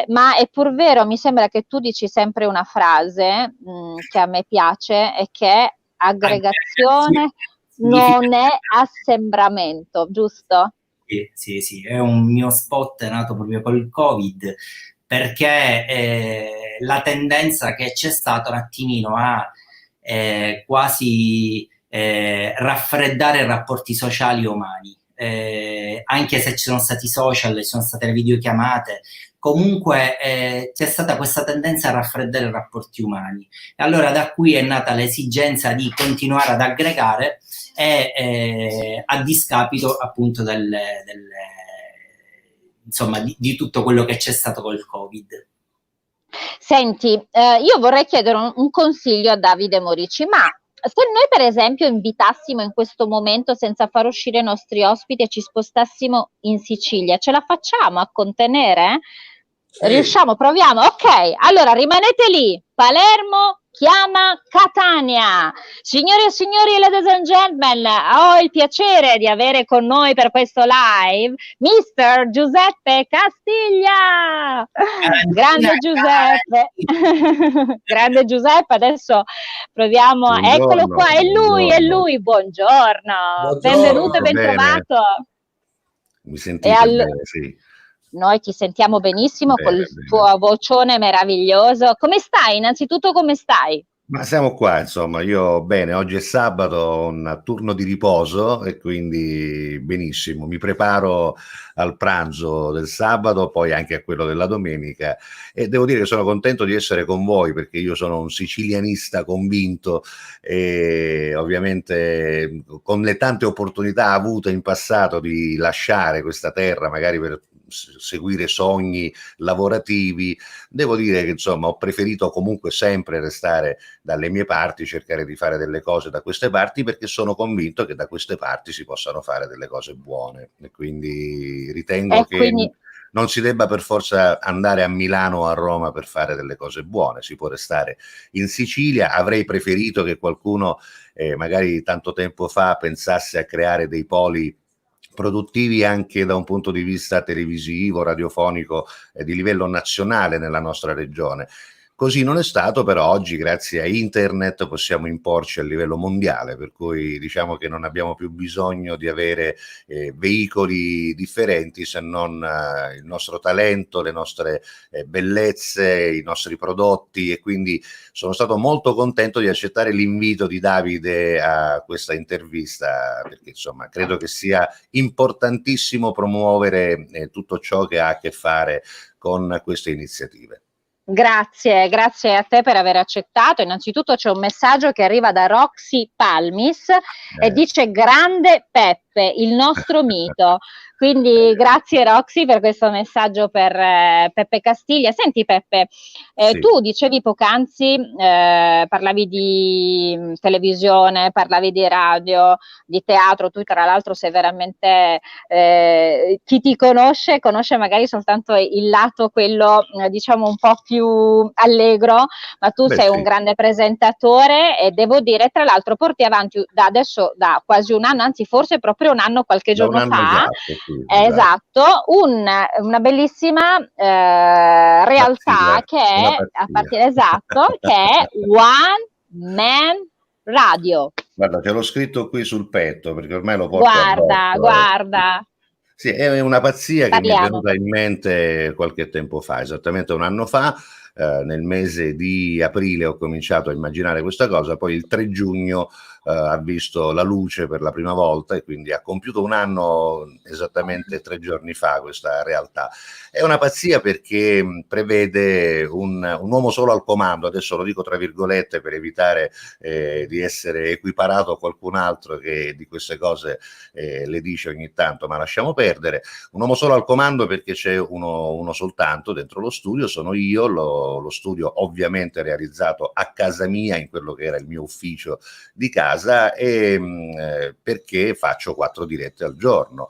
ma è pur vero. Mi sembra che tu dici sempre una frase che a me piace, e che è aggregazione non è assembramento, giusto? Sì, è un mio spot nato proprio col Covid, perché la tendenza che c'è stata un attimino a quasi raffreddare i rapporti sociali umani, anche se ci sono stati social, ci sono state le videochiamate, comunque c'è stata questa tendenza a raffreddare i rapporti umani. E allora da qui è nata l'esigenza di continuare ad aggregare a discapito appunto insomma di tutto quello che c'è stato col Covid. Senti, io vorrei chiedere un consiglio a Davide Morici, ma se noi per esempio invitassimo in questo momento, senza far uscire i nostri ospiti, e ci spostassimo in Sicilia, ce la facciamo a contenere? Riusciamo, proviamo. Ok, allora rimanete lì. Palermo chiama Catania. Signore e signori, ladies and gentlemen, ho il piacere di avere con noi per questo live Mister Giuseppe Castiglia. Grande Giuseppe. Grande Giuseppe, adesso proviamo. Buongiorno, Eccolo qua, è lui. Buongiorno. Benvenuto e bentrovato. Mi sentite bene, sì. Noi ti sentiamo benissimo Bene, col tuo vocione meraviglioso. Come stai? Innanzitutto come stai? Ma siamo qua, insomma, io bene, oggi è sabato, ho un turno di riposo e quindi benissimo, mi preparo al pranzo del sabato, poi anche a quello della domenica e devo dire che sono contento di essere con voi perché io sono un sicilianista convinto e ovviamente con le tante opportunità avute in passato di lasciare questa terra magari per seguire sogni lavorativi, devo dire che insomma ho preferito comunque sempre restare dalle mie parti, cercare di fare delle cose da queste parti perché sono convinto che da queste parti si possano fare delle cose buone e quindi ritengo che non si debba per forza andare a Milano o a Roma per fare delle cose buone, si può restare in Sicilia. Avrei preferito che qualcuno magari tanto tempo fa pensasse a creare dei poli produttivi anche da un punto di vista televisivo, radiofonico di livello nazionale nella nostra regione. Così non è stato, però oggi grazie a internet possiamo imporci a livello mondiale, per cui diciamo che non abbiamo più bisogno di avere veicoli differenti se non il nostro talento, le nostre bellezze, i nostri prodotti e quindi sono stato molto contento di accettare l'invito di Davide a questa intervista perché insomma credo che sia importantissimo promuovere tutto ciò che ha a che fare con queste iniziative. Grazie a te per aver accettato. Innanzitutto c'è un messaggio che arriva da Roxy Palmis e dice grande Peppe, il nostro mito. Quindi grazie Roxy per questo messaggio per Peppe Castiglia. Senti Peppe, sì. Tu dicevi poc'anzi, parlavi di televisione, parlavi di radio, di teatro, tu tra l'altro sei veramente, chi ti conosce magari soltanto il lato quello diciamo un po' più allegro, ma tu sei un grande presentatore e devo dire tra l'altro porti avanti da quasi un anno, anzi forse proprio un anno qualche giorno fa, esatto, una bellissima realtà che è a partire che è One Man Radio. Guarda, te l'ho scritto qui sul petto perché ormai lo porto guarda. Sì, è una pazzia che mi è venuta in mente qualche tempo fa, esattamente un anno fa, nel mese di aprile ho cominciato a immaginare questa cosa, poi il 3 giugno ha visto la luce per la prima volta e quindi ha compiuto un anno esattamente 3 giorni fa questa realtà. È una pazzia perché prevede un uomo solo al comando, adesso lo dico tra virgolette per evitare di essere equiparato a qualcun altro che di queste cose le dice ogni tanto, ma lasciamo perdere. Un uomo solo al comando perché c'è uno soltanto dentro lo studio, sono io, lo studio ovviamente realizzato a casa mia in quello che era il mio ufficio di casa e perché faccio 4 dirette al giorno.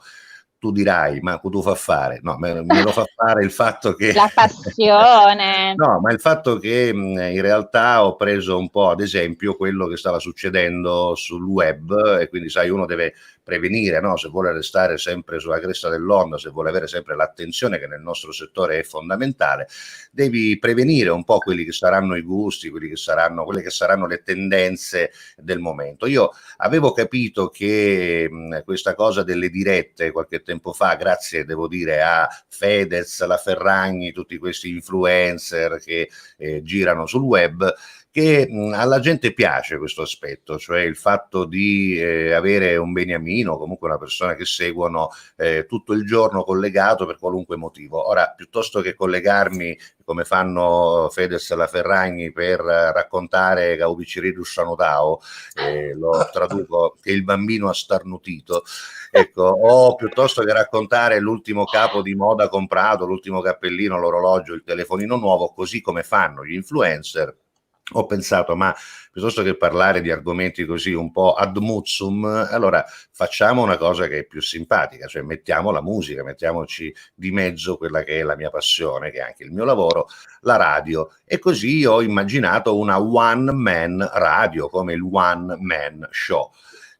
Tu dirai, ma tu fa fare? No, me lo fa fare il fatto che... La passione! No, ma il fatto che in realtà ho preso un po' ad esempio quello che stava succedendo sul web e quindi sai, uno deve prevenire, no? Se vuole restare sempre sulla cresta dell'onda, se vuole avere sempre l'attenzione che nel nostro settore è fondamentale, devi prevenire un po' quelli che saranno i gusti, quelle che saranno le tendenze del momento. Io avevo capito che questa cosa delle dirette qualche tempo fa, grazie devo dire a Fedez, la Ferragni, tutti questi influencer che girano sul web, che alla gente piace questo aspetto, cioè il fatto di avere un beniamino, comunque una persona che seguono tutto il giorno collegato per qualunque motivo. Ora, piuttosto che collegarmi come fanno Fedez e la Ferragni per raccontare Gaubiciridu Sanodao, lo traduco che il bambino ha starnutito, ecco, o piuttosto che raccontare l'ultimo capo di moda comprato, l'ultimo cappellino, l'orologio, il telefonino nuovo, così come fanno gli influencer, ho pensato, ma piuttosto che parlare di argomenti così un po' ad muzzum, allora facciamo una cosa che è più simpatica, cioè mettiamo la musica, mettiamoci di mezzo quella che è la mia passione, che è anche il mio lavoro, la radio. E così ho immaginato una one man radio, come il one man show.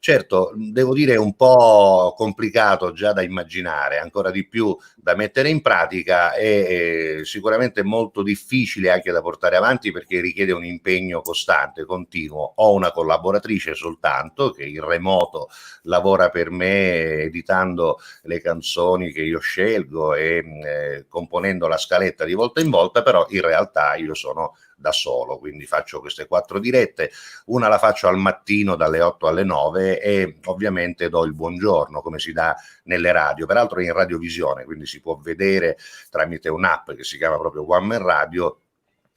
Certo, devo dire un po' complicato già da immaginare, ancora di più da mettere in pratica e sicuramente molto difficile anche da portare avanti perché richiede un impegno costante, continuo. Ho una collaboratrice soltanto che in remoto lavora per me editando le canzoni che io scelgo e componendo la scaletta di volta in volta, però in realtà io sono da solo, quindi faccio queste 4 dirette, una la faccio al mattino dalle 8 alle 9 e ovviamente do il buongiorno come si dà nelle radio, peraltro è in radiovisione, quindi si può vedere tramite un'app che si chiama proprio One Man Radio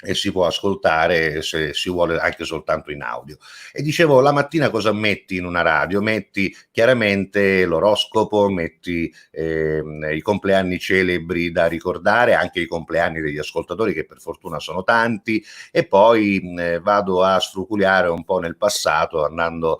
e si può ascoltare se si vuole anche soltanto in audio. E dicevo, la mattina cosa metti in una radio? Metti chiaramente l'oroscopo, metti i compleanni celebri da ricordare, anche i compleanni degli ascoltatori che per fortuna sono tanti, e poi vado a sfruculiare un po' nel passato andando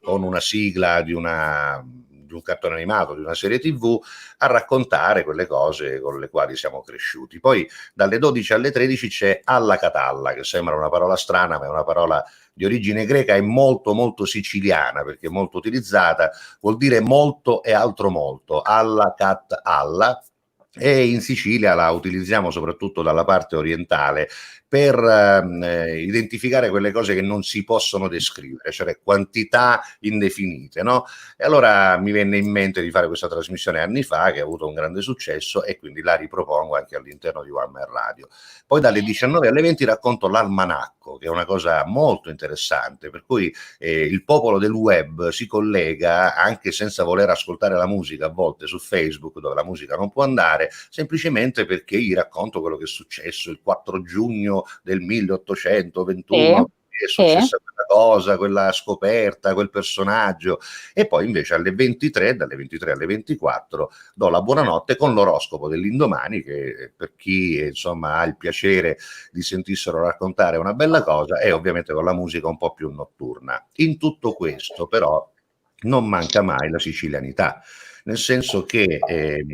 con una sigla di un cartone animato, di una serie TV, a raccontare quelle cose con le quali siamo cresciuti. Poi dalle 12 alle 13 c'è alla catalla, che sembra una parola strana, ma è una parola di origine greca e molto molto siciliana, perché è molto utilizzata, vuol dire molto e altro molto, alla cat alla, e in Sicilia la utilizziamo soprattutto dalla parte orientale per identificare quelle cose che non si possono descrivere, cioè quantità indefinite, no? E allora mi venne in mente di fare questa trasmissione anni fa, che ha avuto un grande successo, e quindi la ripropongo anche all'interno di One Man Radio. Poi dalle 19 alle 20 racconto l'almanacco, che è una cosa molto interessante, per cui il popolo del web si collega anche senza voler ascoltare la musica, a volte su Facebook, dove la musica non può andare, semplicemente perché gli racconto quello che è successo il 4 giugno del 1821, è successa quella cosa, quella scoperta, quel personaggio, e poi invece alle 23, dalle 23 alle 24, do la buonanotte con l'oroscopo dell'indomani, che per chi insomma ha il piacere di sentissero raccontare una bella cosa, e ovviamente con la musica un po' più notturna. In tutto questo però non manca mai la sicilianità, nel senso che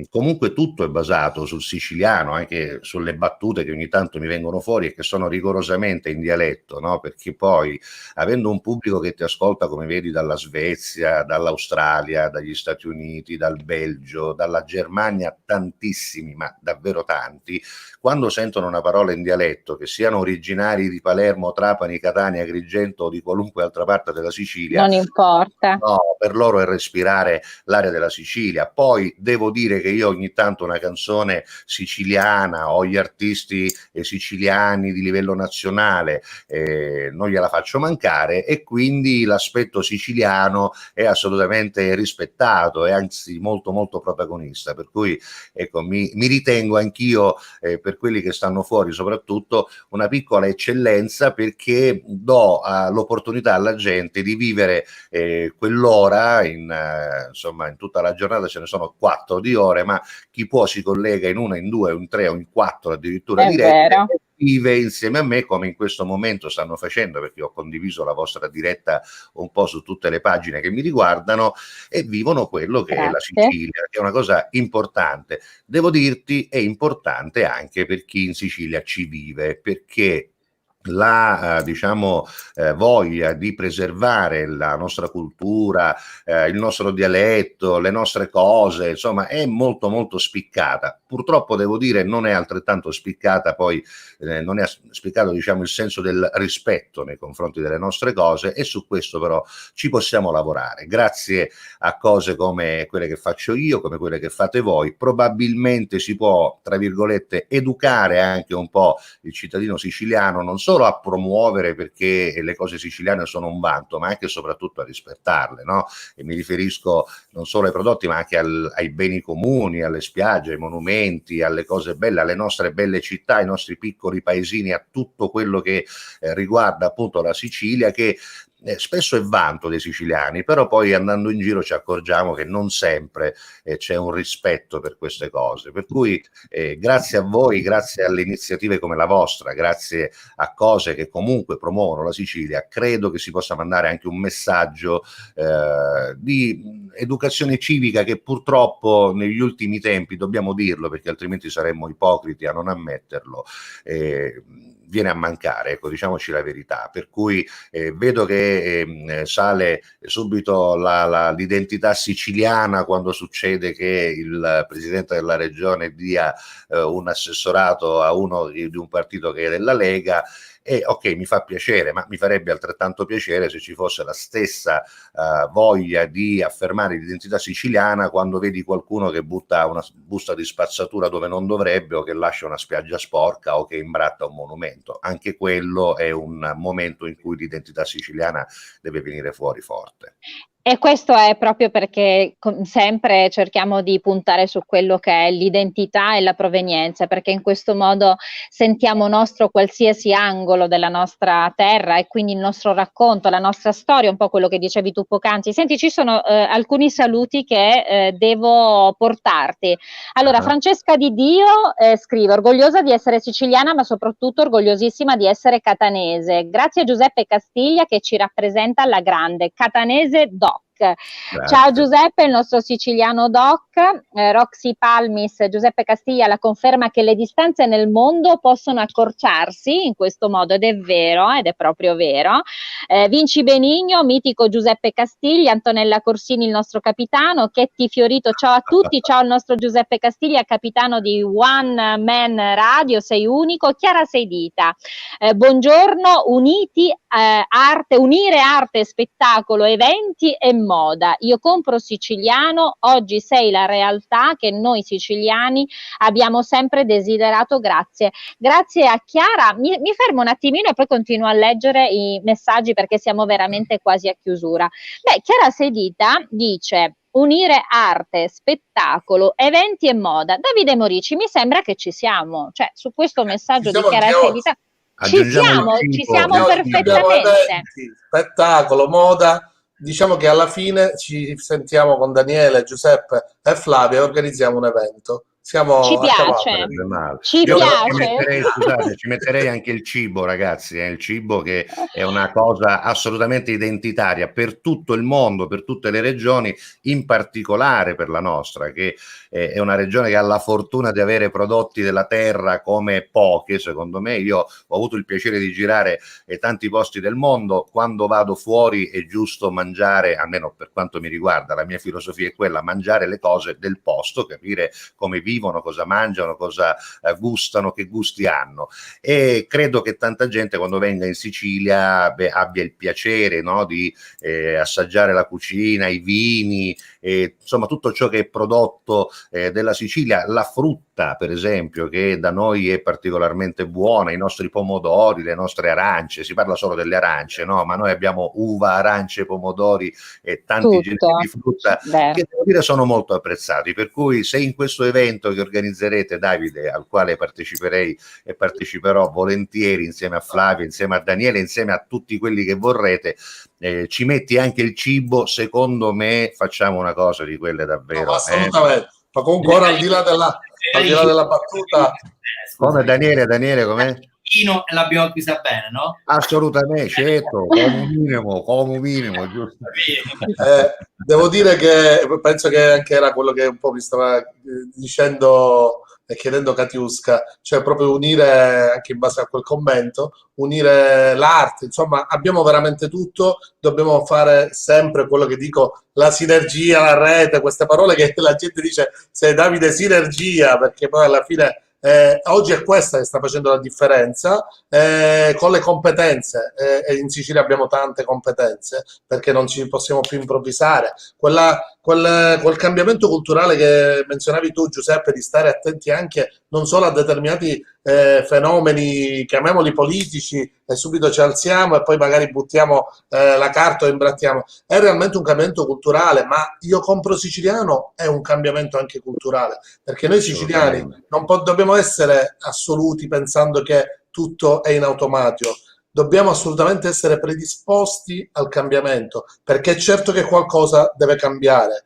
comunque tutto è basato sul siciliano, anche sulle battute che ogni tanto mi vengono fuori e che sono rigorosamente in dialetto, no? Perché poi, avendo un pubblico che ti ascolta, come vedi, dalla Svezia, dall'Australia, dagli Stati Uniti, dal Belgio, dalla Germania, tantissimi, ma davvero tanti, quando sentono una parola in dialetto, che siano originari di Palermo, Trapani, Catania, Agrigento o di qualunque altra parte della Sicilia, non importa. No, per loro è respirare l'aria della Sicilia. Poi devo dire che io ogni tanto una canzone siciliana o gli artisti siciliani di livello nazionale non gliela faccio mancare, e quindi l'aspetto siciliano è assolutamente rispettato e anzi molto molto protagonista, per cui ecco, mi ritengo anch'io per quelli che stanno fuori soprattutto una piccola eccellenza, perché do l'opportunità alla gente di vivere quell'ora insomma in tutta la giornata. Ce ne sono 4 di ore, ma chi può si collega in 1, in 2, in 3 o in 4 addirittura dirette e vive insieme a me, come in questo momento stanno facendo, perché ho condiviso la vostra diretta un po' su tutte le pagine che mi riguardano, e vivono quello che è la Sicilia, che è una cosa importante. Devo dirti, è importante anche per chi in Sicilia ci vive, perché la diciamo voglia di preservare la nostra cultura, il nostro dialetto, le nostre cose, insomma è molto molto spiccata. Purtroppo devo dire non è altrettanto spiccata poi non è spiccato diciamo il senso del rispetto nei confronti delle nostre cose, e su questo però ci possiamo lavorare grazie a cose come quelle che faccio io, come quelle che fate voi. Probabilmente si può, tra virgolette, educare anche un po' il cittadino siciliano, non solo a promuovere, perché le cose siciliane sono un vanto, ma anche e soprattutto a rispettarle, no? E mi riferisco non solo ai prodotti, ma anche ai beni comuni, alle spiagge, ai monumenti, alle cose belle, alle nostre belle città, ai nostri piccoli paesini, a tutto quello che riguarda appunto la Sicilia, che spesso è vanto dei siciliani, però poi andando in giro ci accorgiamo che non sempre c'è un rispetto per queste cose, per cui grazie a voi, grazie alle iniziative come la vostra, grazie a cose che comunque promuovono la Sicilia, credo che si possa mandare anche un messaggio di educazione civica che purtroppo negli ultimi tempi, dobbiamo dirlo perché altrimenti saremmo ipocriti a non ammetterlo, viene a mancare, ecco, diciamoci la verità, per cui vedo che sale subito l'identità siciliana quando succede che il presidente della regione dia un assessorato a uno di un partito che è della Lega. E ok, mi fa piacere, ma mi farebbe altrettanto piacere se ci fosse la stessa voglia di affermare l'identità siciliana quando vedi qualcuno che butta una busta di spazzatura dove non dovrebbe, o che lascia una spiaggia sporca, o che imbratta un monumento. Anche quello è un momento in cui l'identità siciliana deve venire fuori forte. E questo è proprio perché sempre cerchiamo di puntare su quello che è l'identità e la provenienza, perché in questo modo sentiamo nostro qualsiasi angolo della nostra terra e quindi il nostro racconto, la nostra storia, un po' quello che dicevi tu poc'anzi. Senti, ci sono alcuni saluti che devo portarti. Allora, Francesca Di Dio scrive: orgogliosa di essere siciliana, ma soprattutto orgogliosissima di essere catanese. Grazie a Giuseppe Castiglia che ci rappresenta alla grande. Catanese Doc. Grazie. Ciao Giuseppe, il nostro siciliano Doc. Roxy Palmis, Giuseppe Castiglia la conferma che le distanze nel mondo possono accorciarsi in questo modo, ed è vero, ed è proprio vero. Vinci Benigno, mitico Giuseppe Castiglia. Antonella Corsini, il nostro capitano. Chetti Fiorito, ciao a tutti, ciao al nostro Giuseppe Castiglia, capitano di One Man Radio, sei unico. Chiara Seidita, buongiorno, unire arte, spettacolo, eventi e moda. Io compro siciliano, oggi sei la realtà che noi siciliani abbiamo sempre desiderato. Grazie a Chiara. Mi fermo un attimino e poi continuo a leggere i messaggi perché siamo veramente quasi a chiusura. Chiara Sedita dice: unire arte, spettacolo, eventi e moda. Davide Morici, mi sembra che ci siamo, cioè su questo messaggio di Chiara Sedita ci siamo perfettamente. Eventi, spettacolo, moda. Diciamo che alla fine ci sentiamo con Daniele, Giuseppe e Flavia e organizziamo un evento. Ci piace, ci piace. Scusate, ci metterei anche il cibo, ragazzi, il cibo che è una cosa assolutamente identitaria per tutto il mondo, per tutte le regioni, in particolare per la nostra, che è una regione che ha la fortuna di avere prodotti della terra come poche, secondo me. Io ho avuto il piacere di girare tanti posti del mondo. Quando vado fuori è giusto mangiare, almeno per quanto mi riguarda, la mia filosofia è quella: mangiare le cose del posto, capire come vivono, cosa mangiano, cosa gustano, che gusti hanno. E credo che tanta gente quando venga in Sicilia abbia il piacere, no, di assaggiare la cucina, i vini, insomma tutto ciò che è prodotto della Sicilia, la frutta per esempio, che da noi è particolarmente buona, i nostri pomodori, le nostre arance. Si parla solo delle arance, no? Ma noi abbiamo uva, arance, pomodori e tanti generi di frutta che devo dire sono molto apprezzati, per cui se in questo evento che organizzerete, Davide, al quale parteciperei e parteciperò volentieri insieme a Flavio, insieme a Daniele, insieme a tutti quelli che vorrete, ci metti anche il cibo, secondo me facciamo una cosa di quelle davvero. No, assolutamente. Ma comunque ora al di là della battuta. Come Daniele, com'è? E l'abbiamo chiusa bene, no? Assolutamente, certo, come minimo, giusto. Devo dire che penso che anche era quello che un po' mi stava dicendo e chiedendo Katiuska, cioè proprio unire, anche in base a quel commento, unire l'arte, insomma abbiamo veramente tutto, dobbiamo fare sempre quello che dico, la sinergia, la rete, queste parole che la gente dice, sei Davide sinergia, perché poi alla fine oggi è questa che sta facendo la differenza, con le competenze, e in Sicilia abbiamo tante competenze perché non ci possiamo più improvvisare. Quel cambiamento culturale che menzionavi tu, Giuseppe, di stare attenti anche non solo a determinati fenomeni, chiamiamoli politici, e subito ci alziamo e poi magari buttiamo la carta o imbrattiamo, è realmente un cambiamento culturale. Ma io compro siciliano è un cambiamento anche culturale, perché noi siciliani non dobbiamo essere assoluti pensando che tutto è in automatico. dobbiamo assolutamente essere predisposti al cambiamento, perché è certo che qualcosa deve cambiare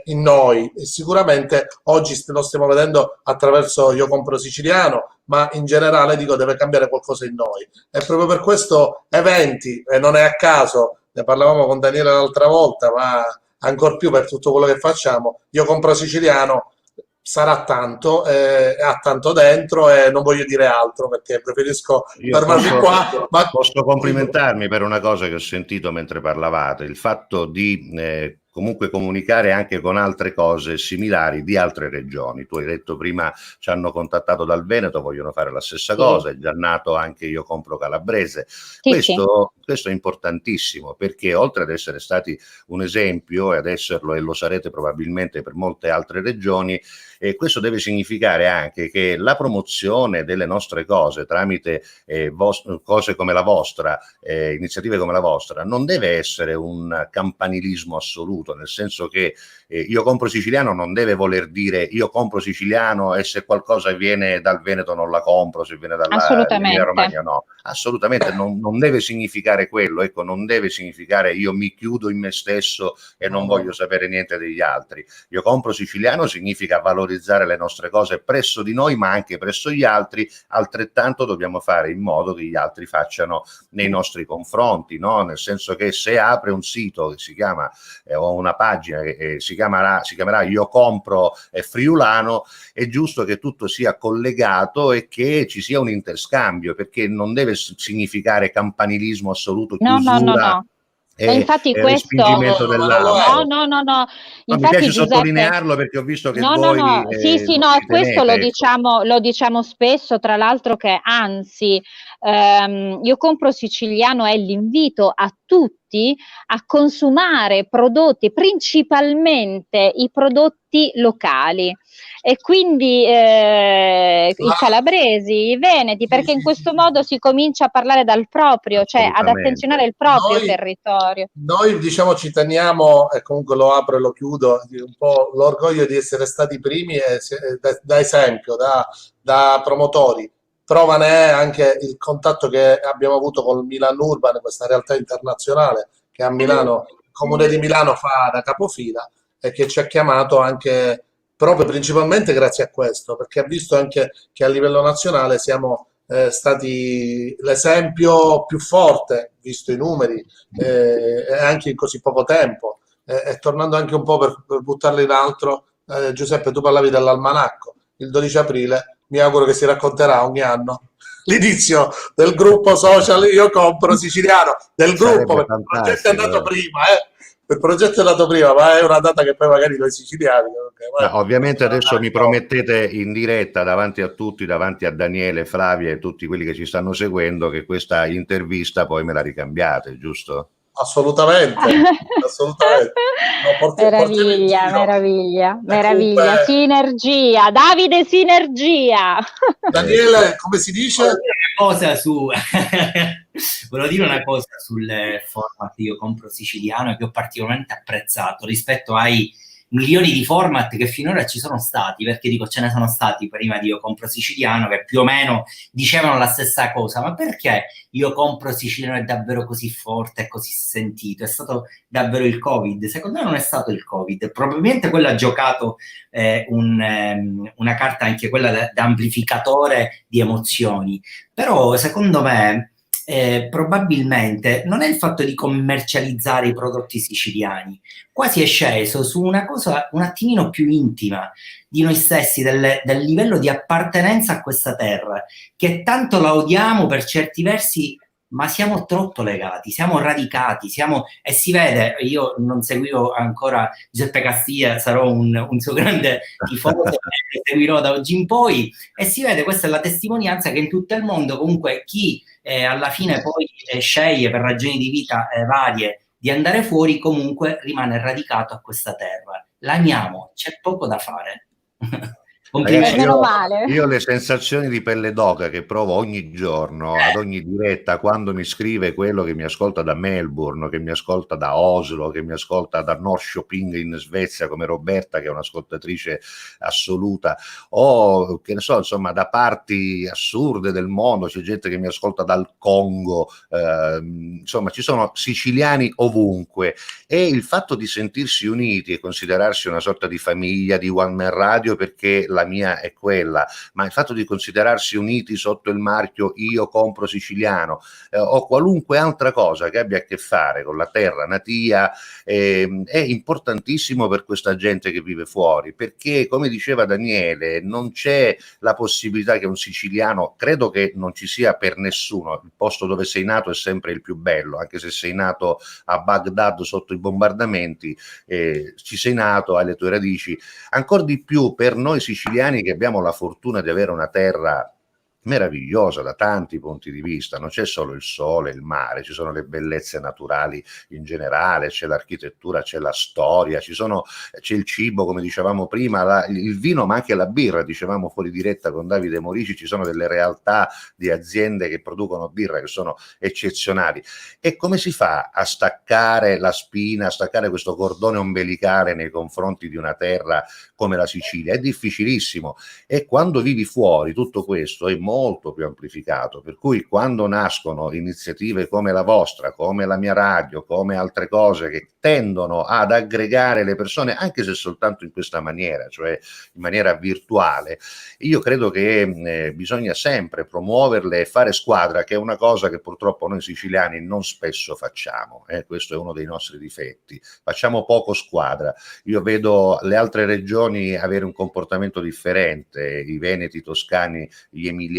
in noi, e sicuramente oggi lo stiamo vedendo attraverso Io Compro Siciliano, ma in generale dico deve cambiare qualcosa in noi. E proprio per questo eventi, e non è a caso, ne parlavamo con Daniele l'altra volta, ma ancor più per tutto quello che facciamo, Io Compro Siciliano sarà tanto, ha tanto dentro, e non voglio dire altro perché preferisco Io fermarmi qua. Ma posso complimentarmi per una cosa che ho sentito mentre parlavate, il fatto di comunque comunicare anche con altre cose similari di altre regioni. Tu hai detto prima ci hanno contattato dal Veneto, vogliono fare la stessa cosa, è già nato anche Io Compro Calabrese. Questo è importantissimo, perché oltre ad essere stati un esempio, e ad esserlo, e lo sarete probabilmente per molte altre regioni, questo deve significare anche che la promozione delle nostre cose tramite cose come la vostra, iniziative come la vostra, non deve essere un campanilismo assoluto, nel senso che Io Compro Siciliano non deve voler dire io compro siciliano e se qualcosa viene dal Veneto non la compro, se viene dall'Emilia Romagna no. Assolutamente non deve significare quello, ecco, non deve significare io mi chiudo in me stesso e non voglio sapere niente degli altri. Io Compro Siciliano significa valorizzare le nostre cose presso di noi, ma anche presso gli altri. Altrettanto dobbiamo fare in modo che gli altri facciano nei nostri confronti, no? Nel senso che se apre un sito che si chiama o una pagina che si chiamerà Io Compro Friulano, è giusto che tutto sia collegato e che ci sia un interscambio, perché non deve significare campanilismo assoluto, chiusura. No. Infatti questo respingimento dell'altro. no. Mi Infatti, piace Giuseppe, sottolinearlo perché ho visto che no, voi questo lo ecco. lo diciamo spesso, tra l'altro, che anzi Io Compro Siciliano è l'invito a tutti a consumare prodotti, principalmente i prodotti locali, e quindi i calabresi, i veneti, perché in questo modo si comincia a parlare dal proprio, cioè ad attenzionare il proprio territorio. Noi diciamo ci teniamo, e comunque lo apro e lo chiudo, un po' l'orgoglio di essere stati i primi da esempio, da promotori. Prova ne è anche il contatto che abbiamo avuto con il Milan Urban, questa realtà internazionale che a Milano, il Comune di Milano fa da capofila, e che ci ha chiamato anche proprio principalmente grazie a questo, perché ha visto anche che a livello nazionale siamo stati l'esempio più forte, visto i numeri, e anche in così poco tempo. E tornando anche un po' per buttarli in altro, Giuseppe, tu parlavi dell'almanacco. Il 12 aprile mi auguro che si racconterà ogni anno l'inizio del gruppo social Io Compro Siciliano, del gruppo, perché il progetto è nato prima, il progetto è nato prima, ma è una data che poi magari noi siciliani. Ovviamente adesso mi promettete in diretta davanti a tutti, davanti a Daniele, Flavia e tutti quelli che ci stanno seguendo, che questa intervista poi me la ricambiate, giusto? Assolutamente. No, meraviglia, sinergia, Davide, sinergia. Daniele, come si dice? Volevo dire una cosa sul format Io Compro Siciliano che ho particolarmente apprezzato rispetto ai milioni di format che finora ci sono stati, perché dico ce ne sono stati prima di Io Compro Siciliano che più o meno dicevano la stessa cosa, ma perché Io Compro Siciliano è davvero così forte e così sentito? È stato davvero il Covid? Secondo me non è stato il Covid, probabilmente quello ha giocato una carta anche quella da amplificatore di emozioni, però secondo me probabilmente non è il fatto di commercializzare i prodotti siciliani, quasi è sceso su una cosa un attimino più intima di noi stessi, del livello di appartenenza a questa terra, che tanto la odiamo per certi versi, ma siamo troppo legati, siamo radicati, e si vede. Io non seguivo ancora Giuseppe Castiglia, sarò un suo grande tifoso, e seguirò da oggi in poi, e si vede, questa è la testimonianza che in tutto il mondo comunque chi alla fine poi sceglie per ragioni di vita varie di andare fuori, comunque rimane radicato a questa terra. L'amiamo, c'è poco da fare. Complimenti. Ragazzi, Meno male. io le sensazioni di pelle d'oca che provo ogni giorno, ad ogni diretta, quando mi scrive quello che mi ascolta da Melbourne, che mi ascolta da Oslo, che mi ascolta da Norrköping in Svezia, come Roberta, che è un'ascoltatrice assoluta, o che ne so, insomma, da parti assurde del mondo, c'è gente che mi ascolta dal Congo, insomma, ci sono siciliani ovunque, e il fatto di sentirsi uniti e considerarsi una sorta di famiglia, di One Man Radio, perché la mia è quella, ma il fatto di considerarsi uniti sotto il marchio Io Compro Siciliano, o qualunque altra cosa che abbia a che fare con la terra natia, è importantissimo per questa gente che vive fuori, perché come diceva Daniele, non c'è la possibilità che un siciliano, credo che non ci sia per nessuno, il posto dove sei nato è sempre il più bello, anche se sei nato a Baghdad sotto i bombardamenti, ci sei nato, hai le tue radici, ancora di più per noi siciliani che abbiamo la fortuna di avere una terra meravigliosa da tanti punti di vista, non c'è solo il sole, il mare, ci sono le bellezze naturali in generale, c'è l'architettura, c'è la storia, c'è il cibo, come dicevamo prima, il vino, ma anche la birra, dicevamo fuori diretta con Davide Morici, ci sono delle realtà di aziende che producono birra che sono eccezionali. E come si fa a staccare la spina, a staccare questo cordone ombelicale nei confronti di una terra come la Sicilia? È difficilissimo, e quando vivi fuori tutto questo è molto più amplificato, per cui quando nascono iniziative come la vostra, come la mia radio, come altre cose che tendono ad aggregare le persone, anche se soltanto in questa maniera, cioè in maniera virtuale, io credo che bisogna sempre promuoverle e fare squadra, che è una cosa che purtroppo noi siciliani non spesso facciamo, questo è uno dei nostri difetti, facciamo poco squadra. Io vedo le altre regioni avere un comportamento differente, i veneti, i toscani, gli emiliani,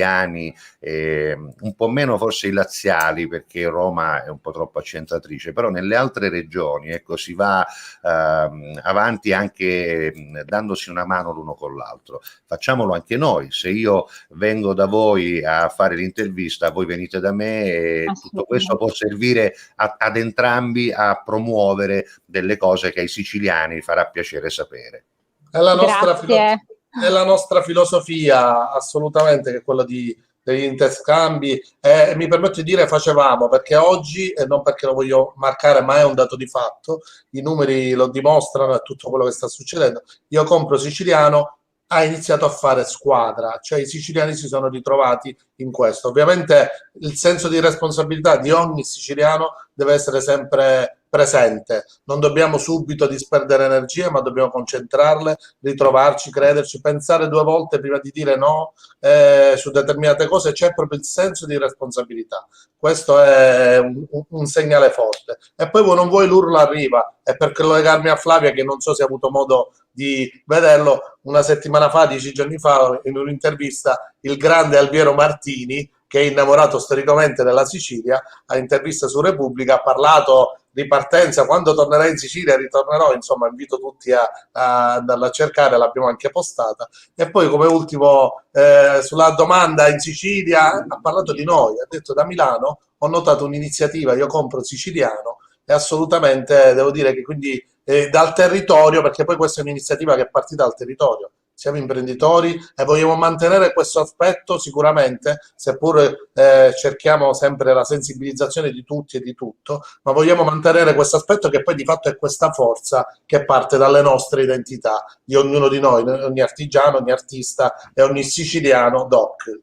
un po' meno forse i laziali, perché Roma è un po' troppo accentratrice, però nelle altre regioni, ecco, si va avanti anche dandosi una mano l'uno con l'altro. Facciamolo anche noi, se io vengo da voi a fare l'intervista, voi venite da me, e tutto questo può servire ad entrambi a promuovere delle cose che ai siciliani farà piacere sapere. È la nostra filosofia, assolutamente, che è quella degli interscambi, e mi permetto di dire facevamo, perché oggi, e non perché lo voglio marcare, ma è un dato di fatto, i numeri lo dimostrano e tutto quello che sta succedendo. Io Compro Siciliano ha iniziato a fare squadra, cioè i siciliani si sono ritrovati in questo. Ovviamente il senso di responsabilità di ogni siciliano deve essere sempre presente, non dobbiamo subito disperdere energie, ma dobbiamo concentrarle, ritrovarci, crederci, pensare due volte prima di dire no su determinate cose. C'è proprio il senso di responsabilità, questo è un segnale forte. E poi vuoi non vuoi l'urlo arriva, e per collegarmi a Flavia, che non so se ha avuto modo di vederlo, una settimana fa, 10 giorni fa, in un'intervista, il grande Alviero Martini, che è innamorato storicamente della Sicilia, a intervista su Repubblica, ha parlato di partenza, quando tornerai in Sicilia ritornerò, insomma invito tutti a andarla a cercare, l'abbiamo anche postata. E poi come ultimo, sulla domanda in Sicilia, ha parlato di noi, ha detto: da Milano ho notato un'iniziativa, Io Compro Siciliano, e assolutamente devo dire che quindi dal territorio, perché poi questa è un'iniziativa che è partita dal territorio. Siamo imprenditori e vogliamo mantenere questo aspetto sicuramente, seppur cerchiamo sempre la sensibilizzazione di tutti e di tutto, ma vogliamo mantenere questo aspetto, che poi di fatto è questa forza che parte dalle nostre identità, di ognuno di noi, ogni artigiano, ogni artista e ogni siciliano doc.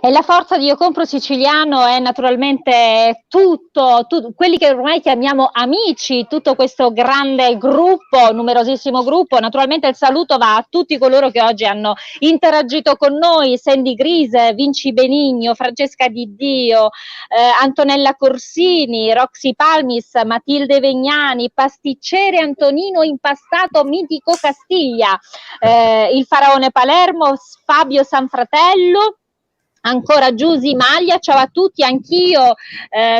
E la forza di Io Compro Siciliano è naturalmente tutto, quelli che ormai chiamiamo amici, tutto questo grande gruppo, numerosissimo gruppo. Naturalmente il saluto va a tutti coloro che oggi hanno interagito con noi: Sandy Grise, Vinci Benigno, Francesca Di Dio, Antonella Corsini, Roxy Palmis, Matilde Vegnani, Pasticcere Antonino Impastato Mitico Castiglia, il Faraone Palermo, Fabio Sanfratello, Ancora Giusy Maglia, ciao a tutti, anch'io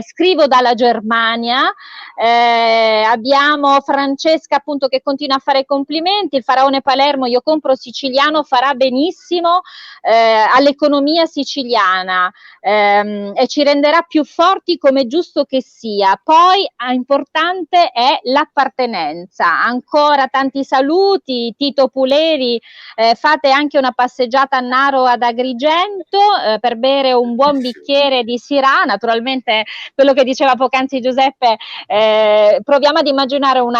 scrivo dalla Germania. Abbiamo Francesca appunto che continua a fare complimenti. Il Faraone Palermo, io compro siciliano, farà benissimo all'economia siciliana e ci renderà più forti come giusto che sia. Poi importante è l'appartenenza. Ancora tanti saluti, Tito Puleri, fate anche una passeggiata a Naro ad Agrigento per bere un buon bicchiere di Syrah. Naturalmente quello che diceva poc'anzi Giuseppe, proviamo ad immaginare un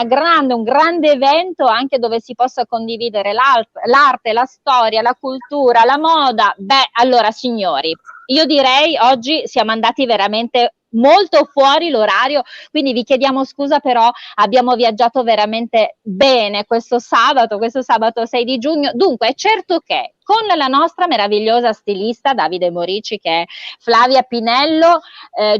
grande evento anche dove si possa condividere l'arte, la storia, la cultura, la moda. Beh, allora signori, io direi oggi siamo andati veramente molto fuori l'orario, quindi vi chiediamo scusa, però abbiamo viaggiato veramente bene questo sabato 6 di giugno. Dunque è certo che con la nostra meravigliosa stilista Davide Morici, che è Flavia Pinello,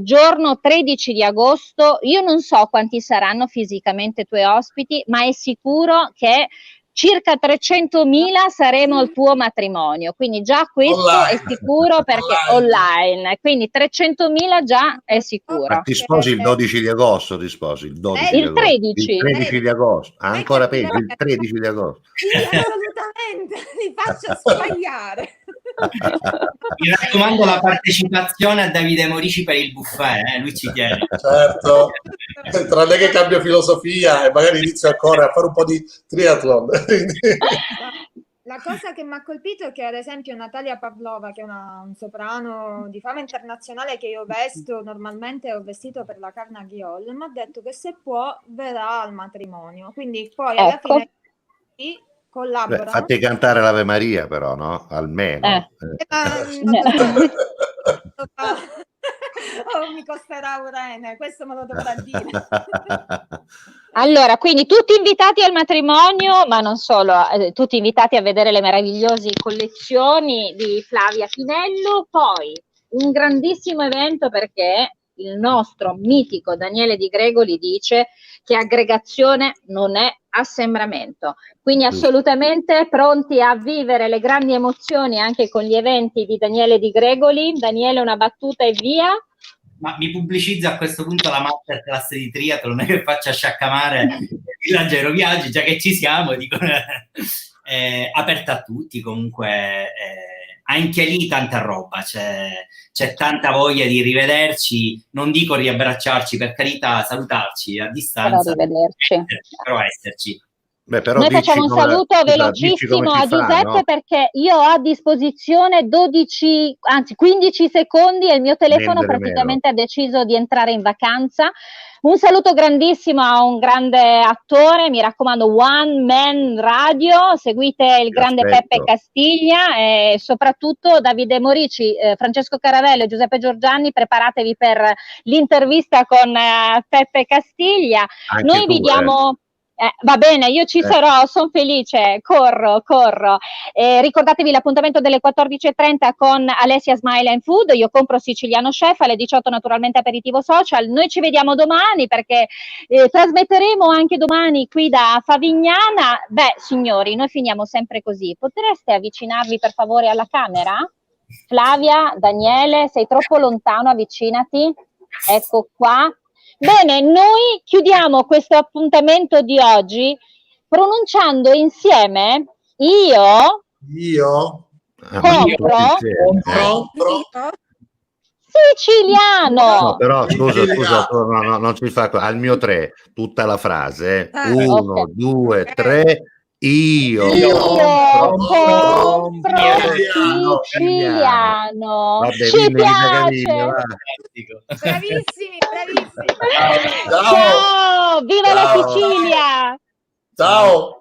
giorno 13 di agosto, io non so quanti saranno fisicamente i tuoi ospiti, ma è sicuro che circa 300.000 saremo al tuo matrimonio, quindi già questo online, è sicuro, perché online, quindi 300.000 già è sicuro. Ma ti sposi il 12 di agosto, ti sposi il 12 il 13. Il 13 di agosto, ancora peggio, il 13 di agosto. Sì, assolutamente, li faccio sbagliare. Mi raccomando la partecipazione a Davide Morici per il buffet, lui ci tiene. Certo, tranne che cambio filosofia e magari inizio ancora a fare un po' di triathlon. La cosa che mi ha colpito è che ad esempio Natalia Pavlova, che è un soprano di fama internazionale che io vesto, normalmente ho vestito per la Carnegie Hall, mi ha detto che se può verrà al matrimonio, quindi poi alla fine collaborano. Fatti cantare l'Ave Maria però, no? Almeno. Mi costerà Urene, questo me lo dovrà dire. Allora, quindi tutti invitati al matrimonio, ma non solo, tutti invitati a vedere le meravigliose collezioni di Flavia Pinello. Poi un grandissimo evento, perché il nostro mitico Daniele Di Gregoli dice che aggregazione non è assembramento, quindi assolutamente pronti a vivere le grandi emozioni anche con gli eventi di Daniele Di Gregoli. Daniele, una battuta e via. Ma mi pubblicizza a questo punto la masterclass di triathlon, non è che faccia sciaccamare il villaggio Aeroviaggi, già che ci siamo, dico, aperta a tutti, comunque anche lì tanta roba, c'è tanta voglia di rivederci, non dico riabbracciarci, per carità, salutarci a distanza, però esserci. Beh, però noi facciamo un saluto velocissimo a Giuseppe, no? Perché io ho a disposizione 15 secondi e il mio telefono praticamente ha deciso di entrare in vacanza. Un saluto grandissimo a un grande attore, mi raccomando, One Man Radio, seguite il grande Peppe Castiglia e soprattutto Davide Morici, Francesco Caravello e Giuseppe Giorgianni, preparatevi per l'intervista con Peppe Castiglia. Anche noi vi diamo... va bene, io ci sarò, sono felice, corro. Ricordatevi l'appuntamento delle 14:30 con Alessia Smile and Food, io compro siciliano chef, alle 18 naturalmente aperitivo social. Noi ci vediamo domani, perché trasmetteremo anche domani qui da Favignana. Beh, signori, noi finiamo sempre così. Potreste avvicinarvi per favore alla camera? Flavia, Daniele, sei troppo lontano, avvicinati. Ecco qua. Bene, noi chiudiamo questo appuntamento di oggi pronunciando insieme io compro siciliano. No, però scusa, no, non si fa al mio 3, tutta la frase. 1, 2, 3. Io compro siciliano. Vabbè, ci piace. Bravissimi. Ciao, viva la Sicilia. Ciao.